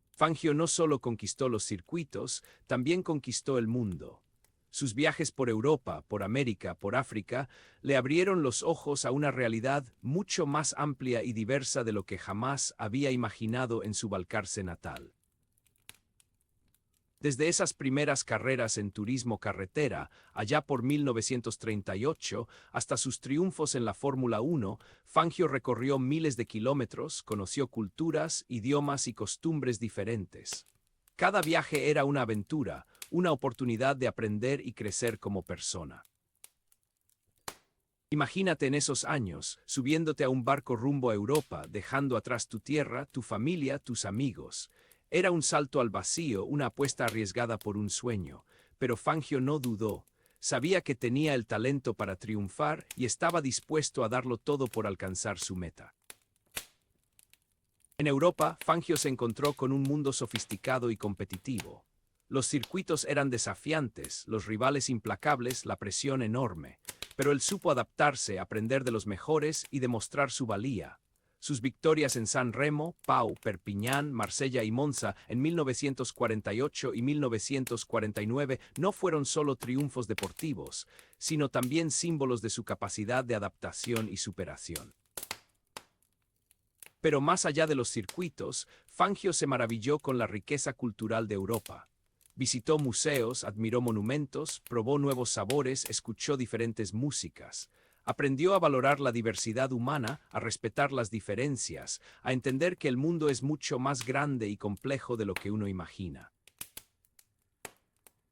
Fangio no solo conquistó los circuitos, también conquistó el mundo. Sus viajes por Europa, por América, por África, le abrieron los ojos a una realidad mucho más amplia y diversa de lo que jamás había imaginado en su Balcarce natal. Desde esas primeras carreras en turismo carretera, allá por 1938, hasta sus triunfos en la Fórmula 1, Fangio recorrió miles de kilómetros, conoció culturas, idiomas y costumbres diferentes. Cada viaje era una aventura, una oportunidad de aprender y crecer como persona. Imagínate en esos años, subiéndote a un barco rumbo a Europa, dejando atrás tu tierra, tu familia, tus amigos. Era un salto al vacío, una apuesta arriesgada por un sueño, pero Fangio no dudó. Sabía que tenía el talento para triunfar y estaba dispuesto a darlo todo por alcanzar su meta. En Europa, Fangio se encontró con un mundo sofisticado y competitivo. Los circuitos eran desafiantes, los rivales implacables, la presión enorme. Pero él supo adaptarse, aprender de los mejores y demostrar su valía. Sus victorias en San Remo, Pau, Perpiñán, Marsella y Monza en 1948 y 1949 no fueron solo triunfos deportivos, sino también símbolos de su capacidad de adaptación y superación. Pero más allá de los circuitos, Fangio se maravilló con la riqueza cultural de Europa. Visitó museos, admiró monumentos, probó nuevos sabores, escuchó diferentes músicas. Aprendió a valorar la diversidad humana, a respetar las diferencias, a entender que el mundo es mucho más grande y complejo de lo que uno imagina.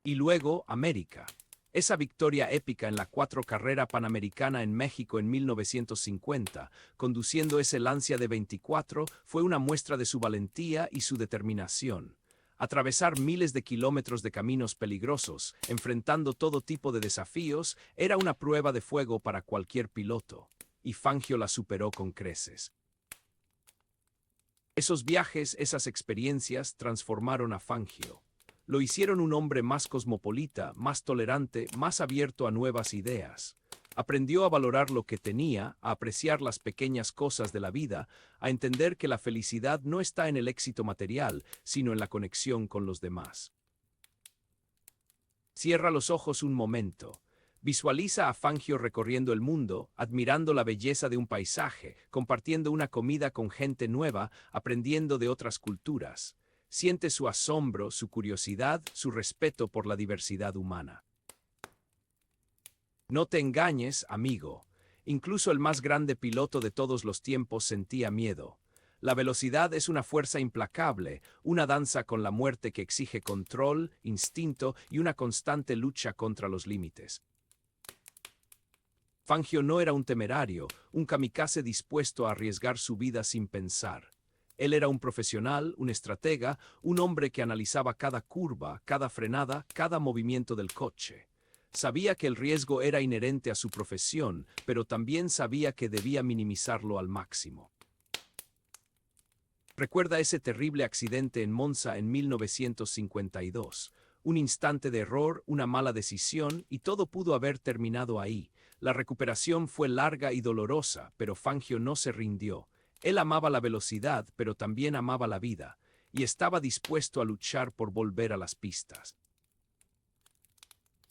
Y luego, América. Esa victoria épica en la 4 carrera panamericana en México en 1950, conduciendo ese Lancia de 24, fue una muestra de su valentía y su determinación. Atravesar miles de kilómetros de caminos peligrosos, enfrentando todo tipo de desafíos, era una prueba de fuego para cualquier piloto, y Fangio la superó con creces. Esos viajes, esas experiencias, transformaron a Fangio. Lo hicieron un hombre más cosmopolita, más tolerante, más abierto a nuevas ideas. Aprendió a valorar lo que tenía, a apreciar las pequeñas cosas de la vida, a entender que la felicidad no está en el éxito material, sino en la conexión con los demás. Cierra los ojos un momento. Visualiza a Fangio recorriendo el mundo, admirando la belleza de un paisaje, compartiendo una comida con gente nueva, aprendiendo de otras culturas. Siente su asombro, su curiosidad, su respeto por la diversidad humana. No te engañes, amigo. Incluso el más grande piloto de todos los tiempos sentía miedo. La velocidad es una fuerza implacable, una danza con la muerte que exige control, instinto y una constante lucha contra los límites. Fangio no era un temerario, un kamikaze dispuesto a arriesgar su vida sin pensar. Él era un profesional, un estratega, un hombre que analizaba cada curva, cada frenada, cada movimiento del coche. Sabía que el riesgo era inherente a su profesión, pero también sabía que debía minimizarlo al máximo. Recuerda ese terrible accidente en Monza en 1952. Un instante de error, una mala decisión, y todo pudo haber terminado ahí. La recuperación fue larga y dolorosa, pero Fangio no se rindió. Él amaba la velocidad, pero también amaba la vida, y estaba dispuesto a luchar por volver a las pistas.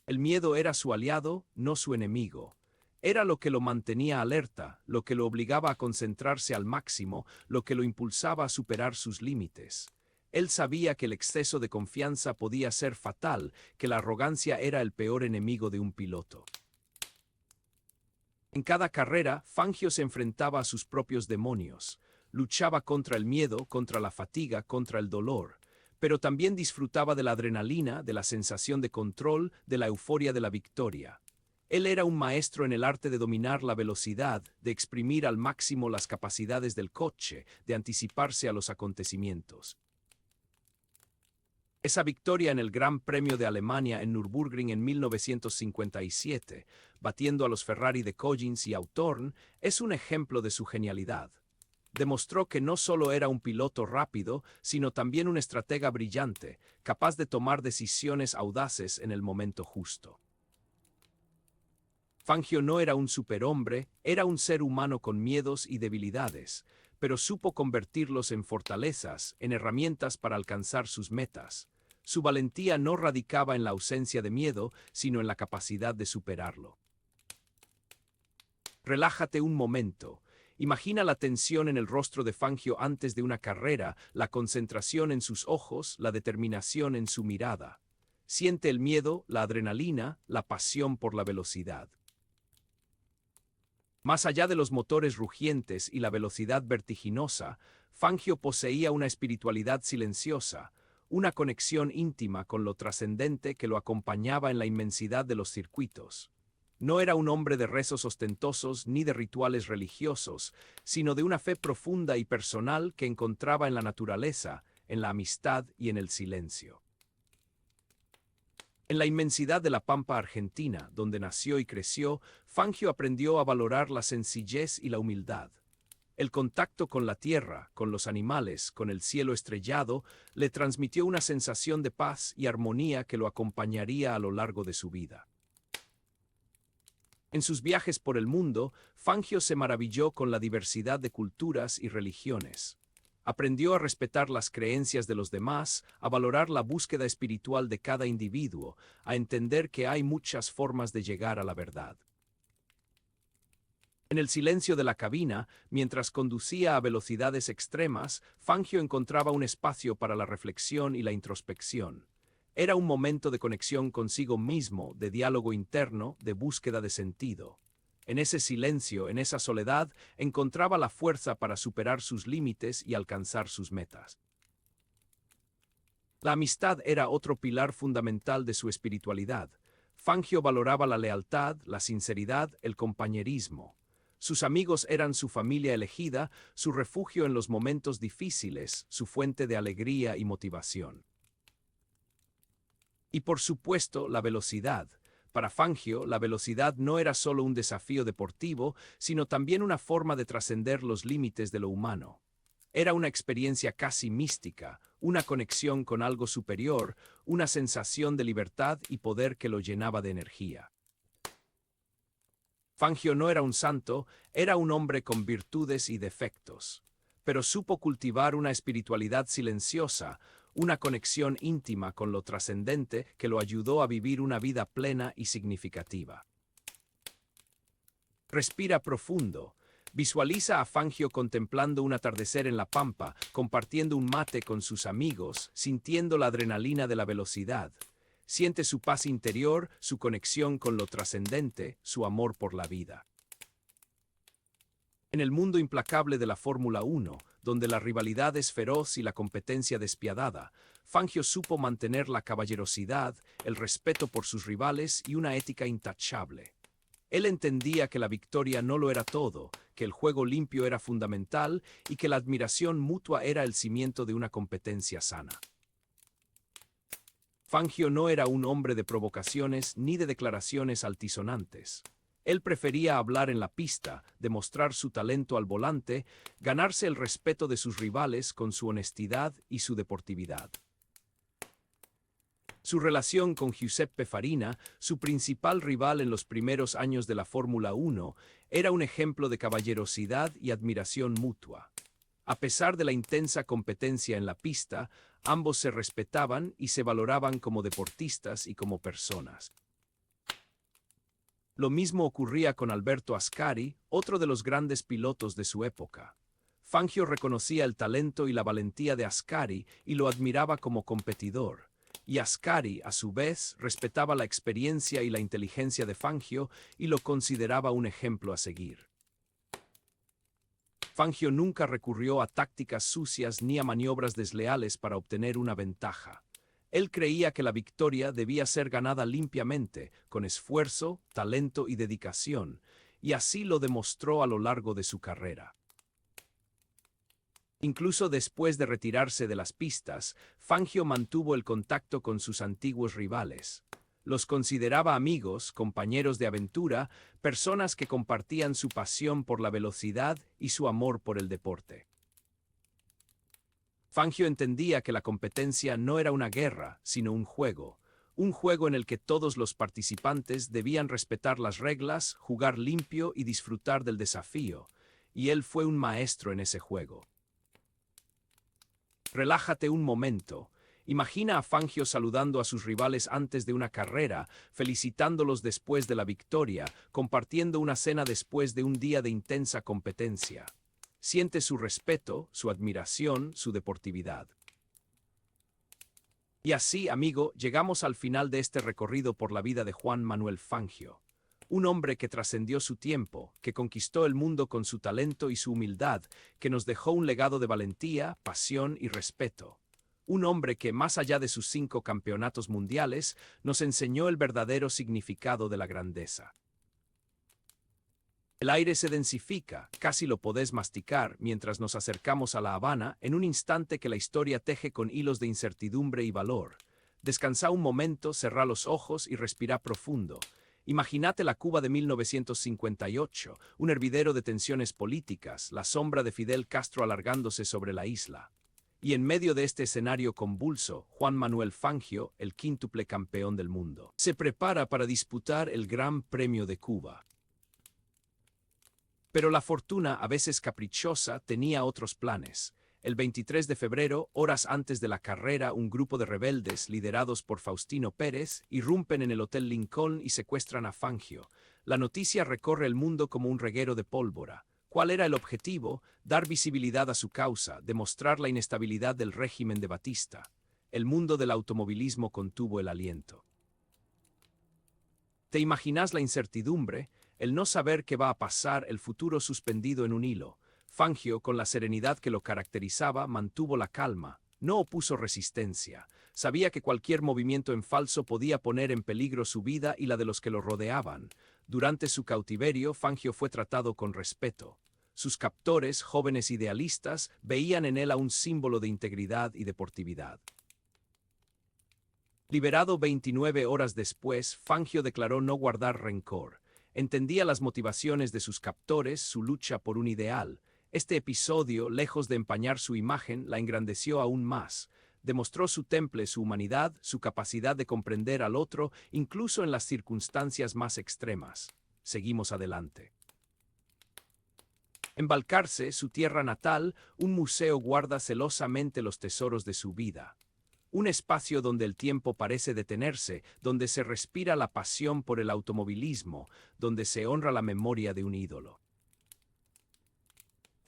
El miedo era su aliado, no su enemigo. Era lo que lo mantenía alerta, lo que lo obligaba a concentrarse al máximo, lo que lo impulsaba a superar sus límites. Él sabía que el exceso de confianza podía ser fatal, que la arrogancia era el peor enemigo de un piloto. En cada carrera, Fangio se enfrentaba a sus propios demonios. Luchaba contra el miedo, contra la fatiga, contra el dolor. Pero también disfrutaba de la adrenalina, de la sensación de control, de la euforia de la victoria. Él era un maestro en el arte de dominar la velocidad, de exprimir al máximo las capacidades del coche, de anticiparse a los acontecimientos. Esa victoria en el Gran Premio de Alemania en Nürburgring en 1957, batiendo a los Ferrari de Collins y Hawthorne, es un ejemplo de su genialidad. Demostró que no solo era un piloto rápido, sino también un estratega brillante, capaz de tomar decisiones audaces en el momento justo. Fangio no era un superhombre, era un ser humano con miedos y debilidades, pero supo convertirlos en fortalezas, en herramientas para alcanzar sus metas. Su valentía no radicaba en la ausencia de miedo, sino en la capacidad de superarlo. Relájate un momento. Imagina la tensión en el rostro de Fangio antes de una carrera, la concentración en sus ojos, la determinación en su mirada. Siente el miedo, la adrenalina, la pasión por la velocidad. Más allá de los motores rugientes y la velocidad vertiginosa, Fangio poseía una espiritualidad silenciosa, una conexión íntima con lo trascendente que lo acompañaba en la inmensidad de los circuitos. No era un hombre de rezos ostentosos ni de rituales religiosos, sino de una fe profunda y personal que encontraba en la naturaleza, en la amistad y en el silencio. En la inmensidad de la pampa argentina, donde nació y creció, Fangio aprendió a valorar la sencillez y la humildad. El contacto con la tierra, con los animales, con el cielo estrellado, le transmitió una sensación de paz y armonía que lo acompañaría a lo largo de su vida. En sus viajes por el mundo, Fangio se maravilló con la diversidad de culturas y religiones. Aprendió a respetar las creencias de los demás, a valorar la búsqueda espiritual de cada individuo, a entender que hay muchas formas de llegar a la verdad. En el silencio de la cabina, mientras conducía a velocidades extremas, Fangio encontraba un espacio para la reflexión y la introspección. Era un momento de conexión consigo mismo, de diálogo interno, de búsqueda de sentido. En ese silencio, en esa soledad, encontraba la fuerza para superar sus límites y alcanzar sus metas. La amistad era otro pilar fundamental de su espiritualidad. Fangio valoraba la lealtad, la sinceridad, el compañerismo. Sus amigos eran su familia elegida, su refugio en los momentos difíciles, su fuente de alegría y motivación. Y por supuesto, la velocidad. Para Fangio, la velocidad no era solo un desafío deportivo, sino también una forma de trascender los límites de lo humano. Era una experiencia casi mística, una conexión con algo superior, una sensación de libertad y poder que lo llenaba de energía. Fangio no era un santo, era un hombre con virtudes y defectos, pero supo cultivar una espiritualidad silenciosa, una conexión íntima con lo trascendente que lo ayudó a vivir una vida plena y significativa. Respira profundo. Visualiza a Fangio contemplando un atardecer en la pampa, compartiendo un mate con sus amigos, sintiendo la adrenalina de la velocidad. Siente su paz interior, su conexión con lo trascendente, su amor por la vida. En el mundo implacable de la Fórmula 1, donde la rivalidad es feroz y la competencia despiadada, Fangio supo mantener la caballerosidad, el respeto por sus rivales y una ética intachable. Él entendía que la victoria no lo era todo, que el juego limpio era fundamental y que la admiración mutua era el cimiento de una competencia sana. Fangio no era un hombre de provocaciones ni de declaraciones altisonantes. Él prefería hablar en la pista, demostrar su talento al volante, ganarse el respeto de sus rivales con su honestidad y su deportividad. Su relación con Giuseppe Farina, su principal rival en los primeros años de la Fórmula 1, era un ejemplo de caballerosidad y admiración mutua. A pesar de la intensa competencia en la pista, ambos se respetaban y se valoraban como deportistas y como personas. Lo mismo ocurría con Alberto Ascari, otro de los grandes pilotos de su época. Fangio reconocía el talento y la valentía de Ascari y lo admiraba como competidor. Y Ascari, a su vez, respetaba la experiencia y la inteligencia de Fangio y lo consideraba un ejemplo a seguir. Fangio nunca recurrió a tácticas sucias ni a maniobras desleales para obtener una ventaja. Él creía que la victoria debía ser ganada limpiamente, con esfuerzo, talento y dedicación, y así lo demostró a lo largo de su carrera. Incluso después de retirarse de las pistas, Fangio mantuvo el contacto con sus antiguos rivales. Los consideraba amigos, compañeros de aventura, personas que compartían su pasión por la velocidad y su amor por el deporte. Fangio entendía que la competencia no era una guerra, sino un juego en el que todos los participantes debían respetar las reglas, jugar limpio y disfrutar del desafío, y él fue un maestro en ese juego. Relájate un momento. Imagina a Fangio saludando a sus rivales antes de una carrera, felicitándolos después de la victoria, compartiendo una cena después de un día de intensa competencia. Siente su respeto, su admiración, su deportividad. Y así, amigo, llegamos al final de este recorrido por la vida de Juan Manuel Fangio. Un hombre que trascendió su tiempo, que conquistó el mundo con su talento y su humildad, que nos dejó un legado de valentía, pasión y respeto. Un hombre que, más allá de sus 5 campeonatos mundiales, nos enseñó el verdadero significado de la grandeza. El aire se densifica, casi lo podés masticar, mientras nos acercamos a La Habana, en un instante que la historia teje con hilos de incertidumbre y valor. Descansa un momento, cerrá los ojos y respira profundo. Imagínate la Cuba de 1958, un hervidero de tensiones políticas, la sombra de Fidel Castro alargándose sobre la isla. Y en medio de este escenario convulso, Juan Manuel Fangio, el quíntuple campeón del mundo, se prepara para disputar el Gran Premio de Cuba. Pero la fortuna, a veces caprichosa, tenía otros planes. El 23 de febrero, horas antes de la carrera, un grupo de rebeldes, liderados por Faustino Pérez, irrumpen en el Hotel Lincoln y secuestran a Fangio. La noticia recorre el mundo como un reguero de pólvora. ¿Cuál era el objetivo? Dar visibilidad a su causa, demostrar la inestabilidad del régimen de Batista. El mundo del automovilismo contuvo el aliento. ¿Te imaginas la incertidumbre? El no saber qué va a pasar, el futuro suspendido en un hilo. Fangio, con la serenidad que lo caracterizaba, mantuvo la calma, no opuso resistencia. Sabía que cualquier movimiento en falso podía poner en peligro su vida y la de los que lo rodeaban. Durante su cautiverio, Fangio fue tratado con respeto. Sus captores, jóvenes idealistas, veían en él a un símbolo de integridad y deportividad. Liberado 29 horas después, Fangio declaró no guardar rencor. Entendía las motivaciones de sus captores, su lucha por un ideal. Este episodio, lejos de empañar su imagen, la engrandeció aún más. Demostró su temple, su humanidad, su capacidad de comprender al otro, incluso en las circunstancias más extremas. Seguimos adelante. En Balcarce, su tierra natal, un museo guarda celosamente los tesoros de su vida. Un espacio donde el tiempo parece detenerse, donde se respira la pasión por el automovilismo, donde se honra la memoria de un ídolo.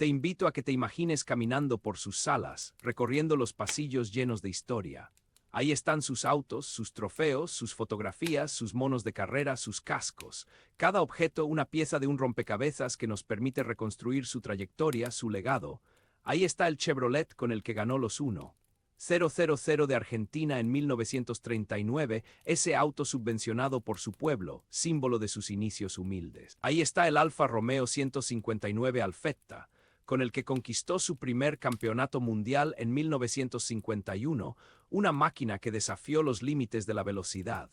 Te invito a que te imagines caminando por sus salas, recorriendo los pasillos llenos de historia. Ahí están sus autos, sus trofeos, sus fotografías, sus monos de carrera, sus cascos. Cada objeto una pieza de un rompecabezas que nos permite reconstruir su trayectoria, su legado. Ahí está el Chevrolet con el que ganó los 1.000 de Argentina en 1939, ese auto subvencionado por su pueblo, símbolo de sus inicios humildes. Ahí está el Alfa Romeo 159 Alfetta, con el que conquistó su primer campeonato mundial en 1951, una máquina que desafió los límites de la velocidad.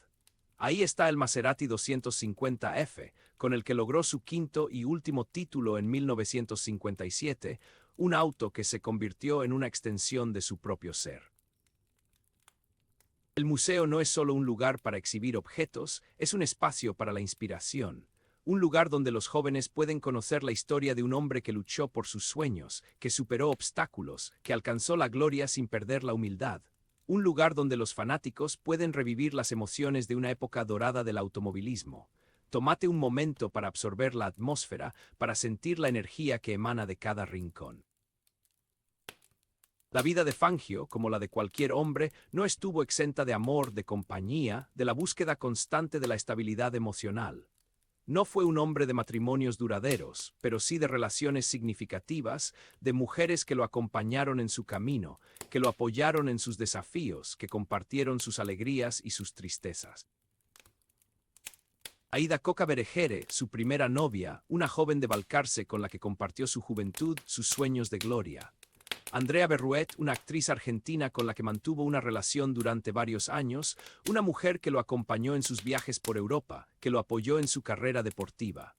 Ahí está el Maserati 250F, con el que logró su quinto y último título en 1957, un auto que se convirtió en una extensión de su propio ser. El museo no es solo un lugar para exhibir objetos, es un espacio para la inspiración. Un lugar donde los jóvenes pueden conocer la historia de un hombre que luchó por sus sueños, que superó obstáculos, que alcanzó la gloria sin perder la humildad. Un lugar donde los fanáticos pueden revivir las emociones de una época dorada del automovilismo. Tómate un momento para absorber la atmósfera, para sentir la energía que emana de cada rincón. La vida de Fangio, como la de cualquier hombre, no estuvo exenta de amor, de compañía, de la búsqueda constante de la estabilidad emocional. No fue un hombre de matrimonios duraderos, pero sí de relaciones significativas, de mujeres que lo acompañaron en su camino, que lo apoyaron en sus desafíos, que compartieron sus alegrías y sus tristezas. Aida Coca Berejere, su primera novia, una joven de Balcarce con la que compartió su juventud, sus sueños de gloria. Andrea Berruet, una actriz argentina con la que mantuvo una relación durante varios años, una mujer que lo acompañó en sus viajes por Europa, que lo apoyó en su carrera deportiva.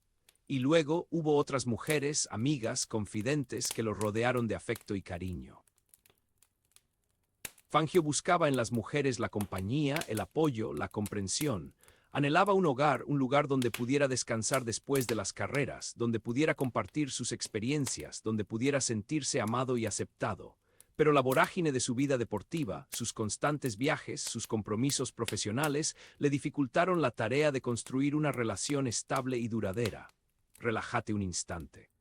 Y luego hubo otras mujeres, amigas, confidentes que lo rodearon de afecto y cariño. Fangio buscaba en las mujeres la compañía, el apoyo, la comprensión. Anhelaba un hogar, un lugar donde pudiera descansar después de las carreras, donde pudiera compartir sus experiencias, donde pudiera sentirse amado y aceptado. Pero la vorágine de su vida deportiva, sus constantes viajes, sus compromisos profesionales, le dificultaron la tarea de construir una relación estable y duradera. Relájate un instante.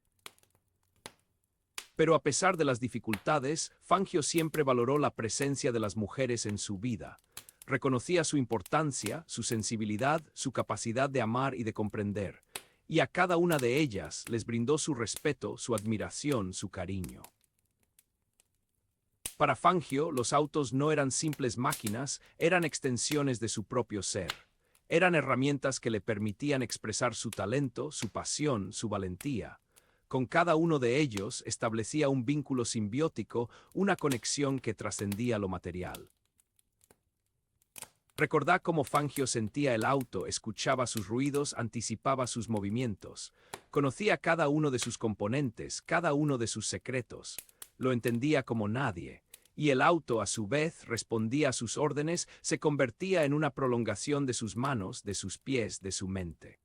Pero a pesar de las dificultades, Fangio siempre valoró la presencia de las mujeres en su vida. Reconocía su importancia, su sensibilidad, su capacidad de amar y de comprender, y a cada una de ellas les brindó su respeto, su admiración, su cariño. Para Fangio, los autos no eran simples máquinas, eran extensiones de su propio ser. Eran herramientas que le permitían expresar su talento, su pasión, su valentía. Con cada uno de ellos establecía un vínculo simbiótico, una conexión que trascendía lo material. Recordá cómo Fangio sentía el auto, escuchaba sus ruidos, anticipaba sus movimientos. Conocía cada uno de sus componentes, cada uno de sus secretos. Lo entendía como nadie. Y el auto, a su vez, respondía a sus órdenes, se convertía en una prolongación de sus manos, de sus pies, de su mente.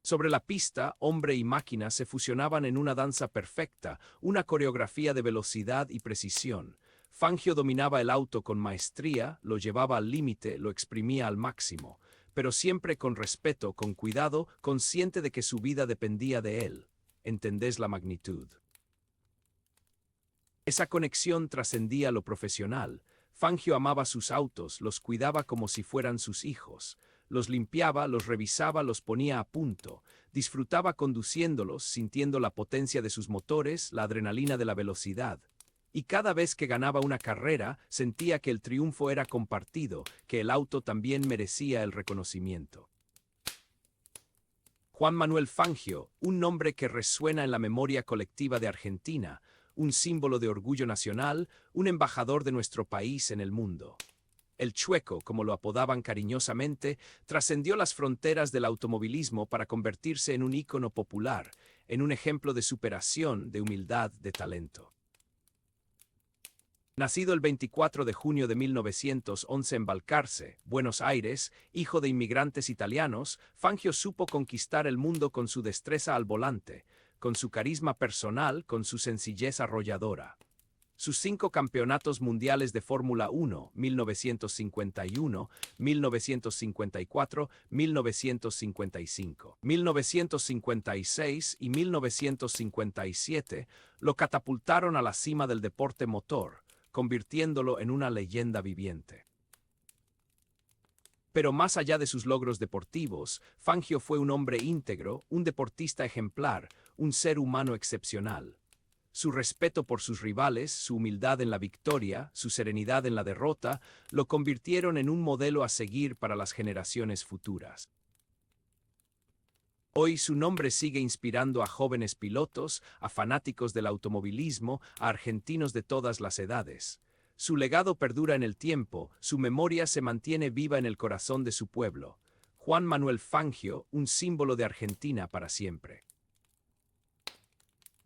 Sobre la pista, hombre y máquina se fusionaban en una danza perfecta, una coreografía de velocidad y precisión. Fangio dominaba el auto con maestría, lo llevaba al límite, lo exprimía al máximo, pero siempre con respeto, con cuidado, consciente de que su vida dependía de él. ¿Entendés la magnitud? Esa conexión trascendía lo profesional. Fangio amaba sus autos, los cuidaba como si fueran sus hijos. Los limpiaba, los revisaba, los ponía a punto. Disfrutaba conduciéndolos, sintiendo la potencia de sus motores, la adrenalina de la velocidad. Y cada vez que ganaba una carrera, sentía que el triunfo era compartido, que el auto también merecía el reconocimiento. Juan Manuel Fangio, un nombre que resuena en la memoria colectiva de Argentina, un símbolo de orgullo nacional, un embajador de nuestro país en el mundo. El Chueco, como lo apodaban cariñosamente, trascendió las fronteras del automovilismo para convertirse en un ícono popular, en un ejemplo de superación, de humildad, de talento. Nacido el 24 de junio de 1911 en Balcarce, Buenos Aires, hijo de inmigrantes italianos, Fangio supo conquistar el mundo con su destreza al volante, con su carisma personal, con su sencillez arrolladora. Sus 5 campeonatos mundiales de Fórmula 1, 1951, 1954, 1955, 1956 y 1957, lo catapultaron a la cima del deporte motor, convirtiéndolo en una leyenda viviente. Pero más allá de sus logros deportivos, Fangio fue un hombre íntegro, un deportista ejemplar, un ser humano excepcional. Su respeto por sus rivales, su humildad en la victoria, su serenidad en la derrota, lo convirtieron en un modelo a seguir para las generaciones futuras. Hoy su nombre sigue inspirando a jóvenes pilotos, a fanáticos del automovilismo, a argentinos de todas las edades. Su legado perdura en el tiempo, su memoria se mantiene viva en el corazón de su pueblo. Juan Manuel Fangio, un símbolo de Argentina para siempre.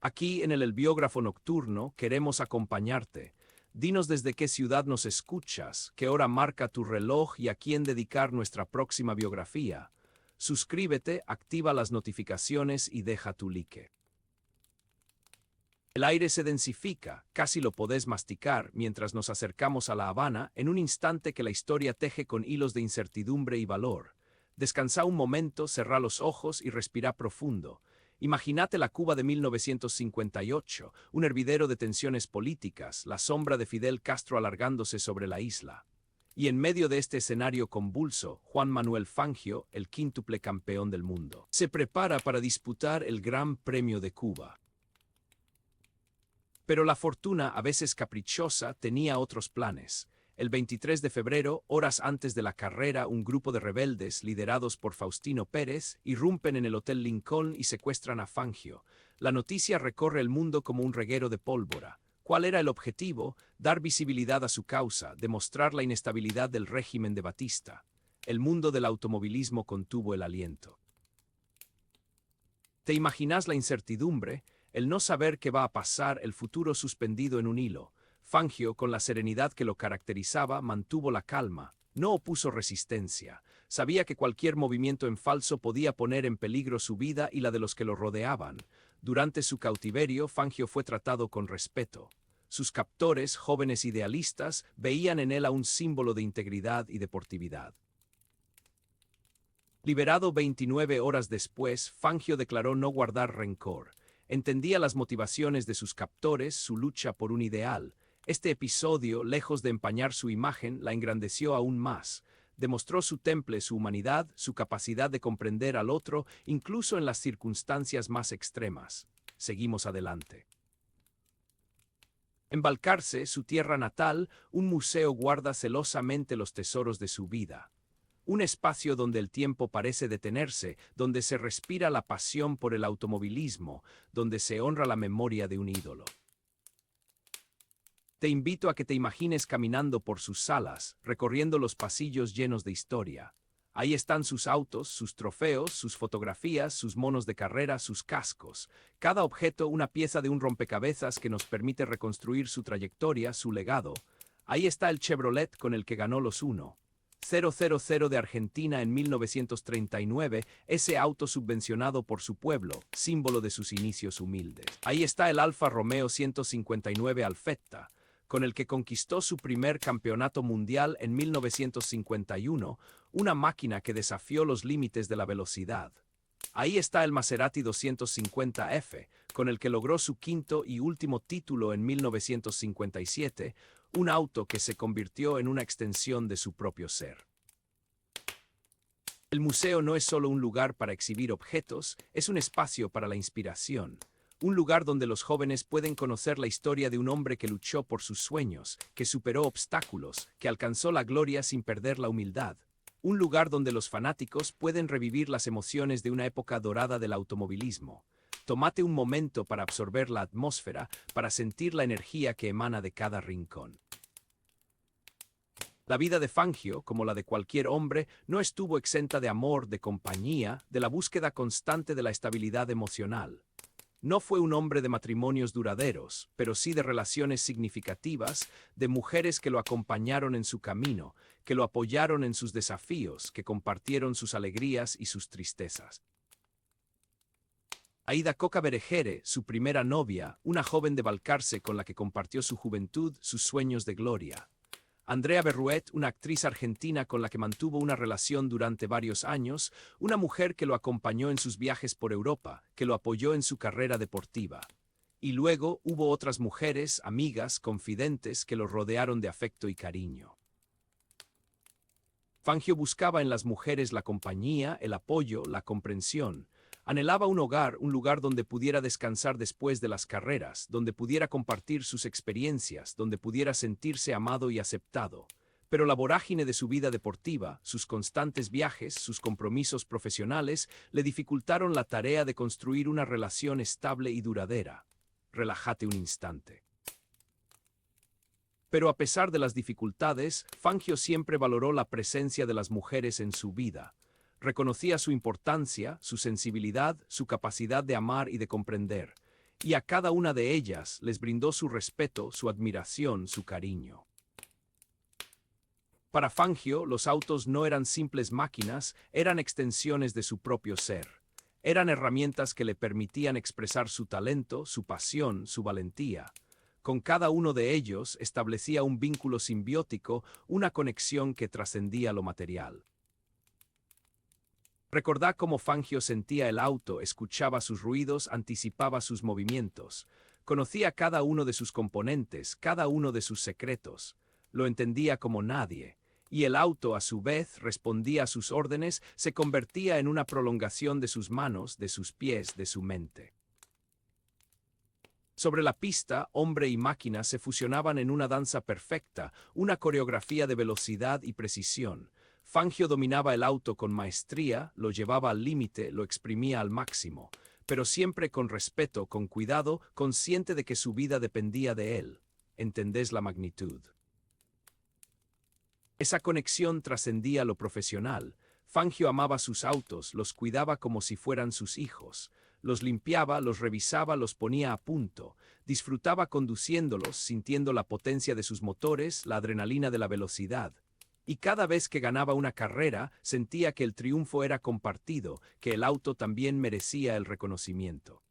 Aquí en el Biógrafo Nocturno queremos acompañarte. Dinos desde qué ciudad nos escuchas, qué hora marca tu reloj y a quién dedicar nuestra próxima biografía. Suscríbete, activa las notificaciones y deja tu like. El aire se densifica, casi lo podés masticar mientras nos acercamos a La Habana en un instante que la historia teje con hilos de incertidumbre y valor. Descansa un momento, cerrá los ojos y respira profundo. Imagínate la Cuba de 1958, un hervidero de tensiones políticas, la sombra de Fidel Castro alargándose sobre la isla. Y en medio de este escenario convulso, Juan Manuel Fangio, el quíntuple campeón del mundo, se prepara para disputar el Gran Premio de Cuba. Pero la fortuna, a veces caprichosa, tenía otros planes. El 23 de febrero, horas antes de la carrera, un grupo de rebeldes, liderados por Faustino Pérez, irrumpen en el Hotel Lincoln y secuestran a Fangio. La noticia recorre el mundo como un reguero de pólvora. ¿Cuál era el objetivo? Dar visibilidad a su causa, demostrar la inestabilidad del régimen de Batista. El mundo del automovilismo contuvo el aliento. ¿Te imaginas la incertidumbre? El no saber qué va a pasar, el futuro suspendido en un hilo. Fangio, con la serenidad que lo caracterizaba, mantuvo la calma, no opuso resistencia. Sabía que cualquier movimiento en falso podía poner en peligro su vida y la de los que lo rodeaban. Durante su cautiverio, Fangio fue tratado con respeto. Sus captores, jóvenes idealistas, veían en él a un símbolo de integridad y deportividad. Liberado 29 horas después, Fangio declaró no guardar rencor. Entendía las motivaciones de sus captores, su lucha por un ideal. Este episodio, lejos de empañar su imagen, la engrandeció aún más. Demostró su temple, su humanidad, su capacidad de comprender al otro, incluso en las circunstancias más extremas. Seguimos adelante. En Balcarce, su tierra natal, un museo guarda celosamente los tesoros de su vida. Un espacio donde el tiempo parece detenerse, donde se respira la pasión por el automovilismo, donde se honra la memoria de un ídolo. Te invito a que te imagines caminando por sus salas, recorriendo los pasillos llenos de historia. Ahí están sus autos, sus trofeos, sus fotografías, sus monos de carrera, sus cascos. Cada objeto una pieza de un rompecabezas que nos permite reconstruir su trayectoria, su legado. Ahí está el Chevrolet con el que ganó los 1.000 de Argentina en 1939, ese auto subvencionado por su pueblo, símbolo de sus inicios humildes. Ahí está el Alfa Romeo 159 Alfetta, con el que conquistó su primer campeonato mundial en 1951, una máquina que desafió los límites de la velocidad. Ahí está el Maserati 250F, con el que logró su quinto y último título en 1957, un auto que se convirtió en una extensión de su propio ser. El museo no es solo un lugar para exhibir objetos, es un espacio para la inspiración. Un lugar donde los jóvenes pueden conocer la historia de un hombre que luchó por sus sueños, que superó obstáculos, que alcanzó la gloria sin perder la humildad. Un lugar donde los fanáticos pueden revivir las emociones de una época dorada del automovilismo. Tómate un momento para absorber la atmósfera, para sentir la energía que emana de cada rincón. La vida de Fangio, como la de cualquier hombre, no estuvo exenta de amor, de compañía, de la búsqueda constante de la estabilidad emocional. No fue un hombre de matrimonios duraderos, pero sí de relaciones significativas, de mujeres que lo acompañaron en su camino, que lo apoyaron en sus desafíos, que compartieron sus alegrías y sus tristezas. Aida Coca Berejere, su primera novia, una joven de Balcarce con la que compartió su juventud, sus sueños de gloria. Andrea Berruet, una actriz argentina con la que mantuvo una relación durante varios años, una mujer que lo acompañó en sus viajes por Europa, que lo apoyó en su carrera deportiva. Y luego hubo otras mujeres, amigas, confidentes, que lo rodearon de afecto y cariño. Fangio buscaba en las mujeres la compañía, el apoyo, la comprensión. Anhelaba un hogar, un lugar donde pudiera descansar después de las carreras, donde pudiera compartir sus experiencias, donde pudiera sentirse amado y aceptado. Pero la vorágine de su vida deportiva, sus constantes viajes, sus compromisos profesionales, le dificultaron la tarea de construir una relación estable y duradera. Relájate un instante. Pero a pesar de las dificultades, Fangio siempre valoró la presencia de las mujeres en su vida. Reconocía su importancia, su sensibilidad, su capacidad de amar y de comprender, y a cada una de ellas les brindó su respeto, su admiración, su cariño. Para Fangio, los autos no eran simples máquinas, eran extensiones de su propio ser. Eran herramientas que le permitían expresar su talento, su pasión, su valentía. Con cada uno de ellos establecía un vínculo simbiótico, una conexión que trascendía lo material. Recordá cómo Fangio sentía el auto, escuchaba sus ruidos, anticipaba sus movimientos. Conocía cada uno de sus componentes, cada uno de sus secretos. Lo entendía como nadie. Y el auto, a su vez, respondía a sus órdenes, se convertía en una prolongación de sus manos, de sus pies, de su mente. Sobre la pista, hombre y máquina se fusionaban en una danza perfecta, una coreografía de velocidad y precisión. Fangio dominaba el auto con maestría, lo llevaba al límite, lo exprimía al máximo, pero siempre con respeto, con cuidado, consciente de que su vida dependía de él. ¿Entendés la magnitud? Esa conexión trascendía lo profesional. Fangio amaba sus autos, los cuidaba como si fueran sus hijos. Los limpiaba, los revisaba, los ponía a punto. Disfrutaba conduciéndolos, sintiendo la potencia de sus motores, la adrenalina de la velocidad. Y cada vez que ganaba una carrera, sentía que el triunfo era compartido, que el auto también merecía el reconocimiento.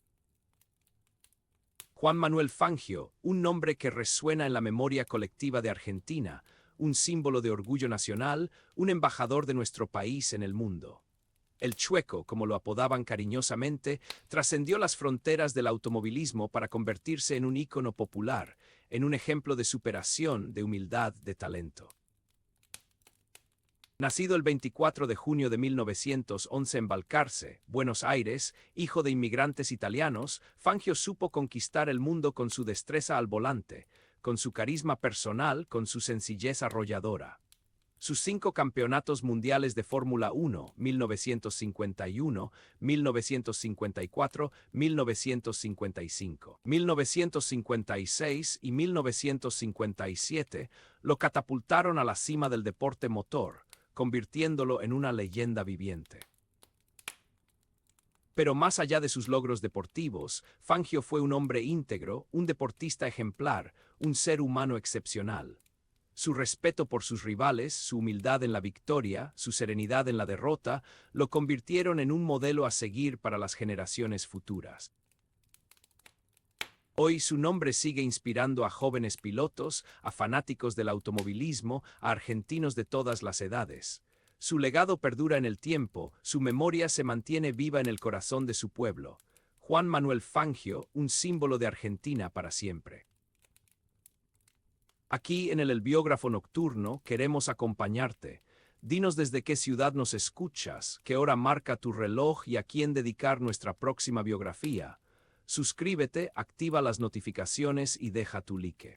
Juan Manuel Fangio, un nombre que resuena en la memoria colectiva de Argentina, un símbolo de orgullo nacional, un embajador de nuestro país en el mundo. El Chueco, como lo apodaban cariñosamente, trascendió las fronteras del automovilismo para convertirse en un ícono popular, en un ejemplo de superación, de humildad, de talento. Nacido el 24 de junio de 1911 en Balcarce, Buenos Aires, hijo de inmigrantes italianos, Fangio supo conquistar el mundo con su destreza al volante, con su carisma personal, con su sencillez arrolladora. Sus 5 campeonatos mundiales de Fórmula 1, 1951, 1954, 1955, 1956 y 1957, lo catapultaron a la cima del deporte motor, convirtiéndolo en una leyenda viviente. Pero más allá de sus logros deportivos, Fangio fue un hombre íntegro, un deportista ejemplar, un ser humano excepcional. Su respeto por sus rivales, su humildad en la victoria, su serenidad en la derrota, lo convirtieron en un modelo a seguir para las generaciones futuras. Hoy su nombre sigue inspirando a jóvenes pilotos, a fanáticos del automovilismo, a argentinos de todas las edades. Su legado perdura en el tiempo, su memoria se mantiene viva en el corazón de su pueblo. Juan Manuel Fangio, un símbolo de Argentina para siempre. Aquí en el Biógrafo Nocturno queremos acompañarte. Dinos desde qué ciudad nos escuchas, qué hora marca tu reloj y a quién dedicar nuestra próxima biografía. Suscríbete, activa las notificaciones y deja tu like.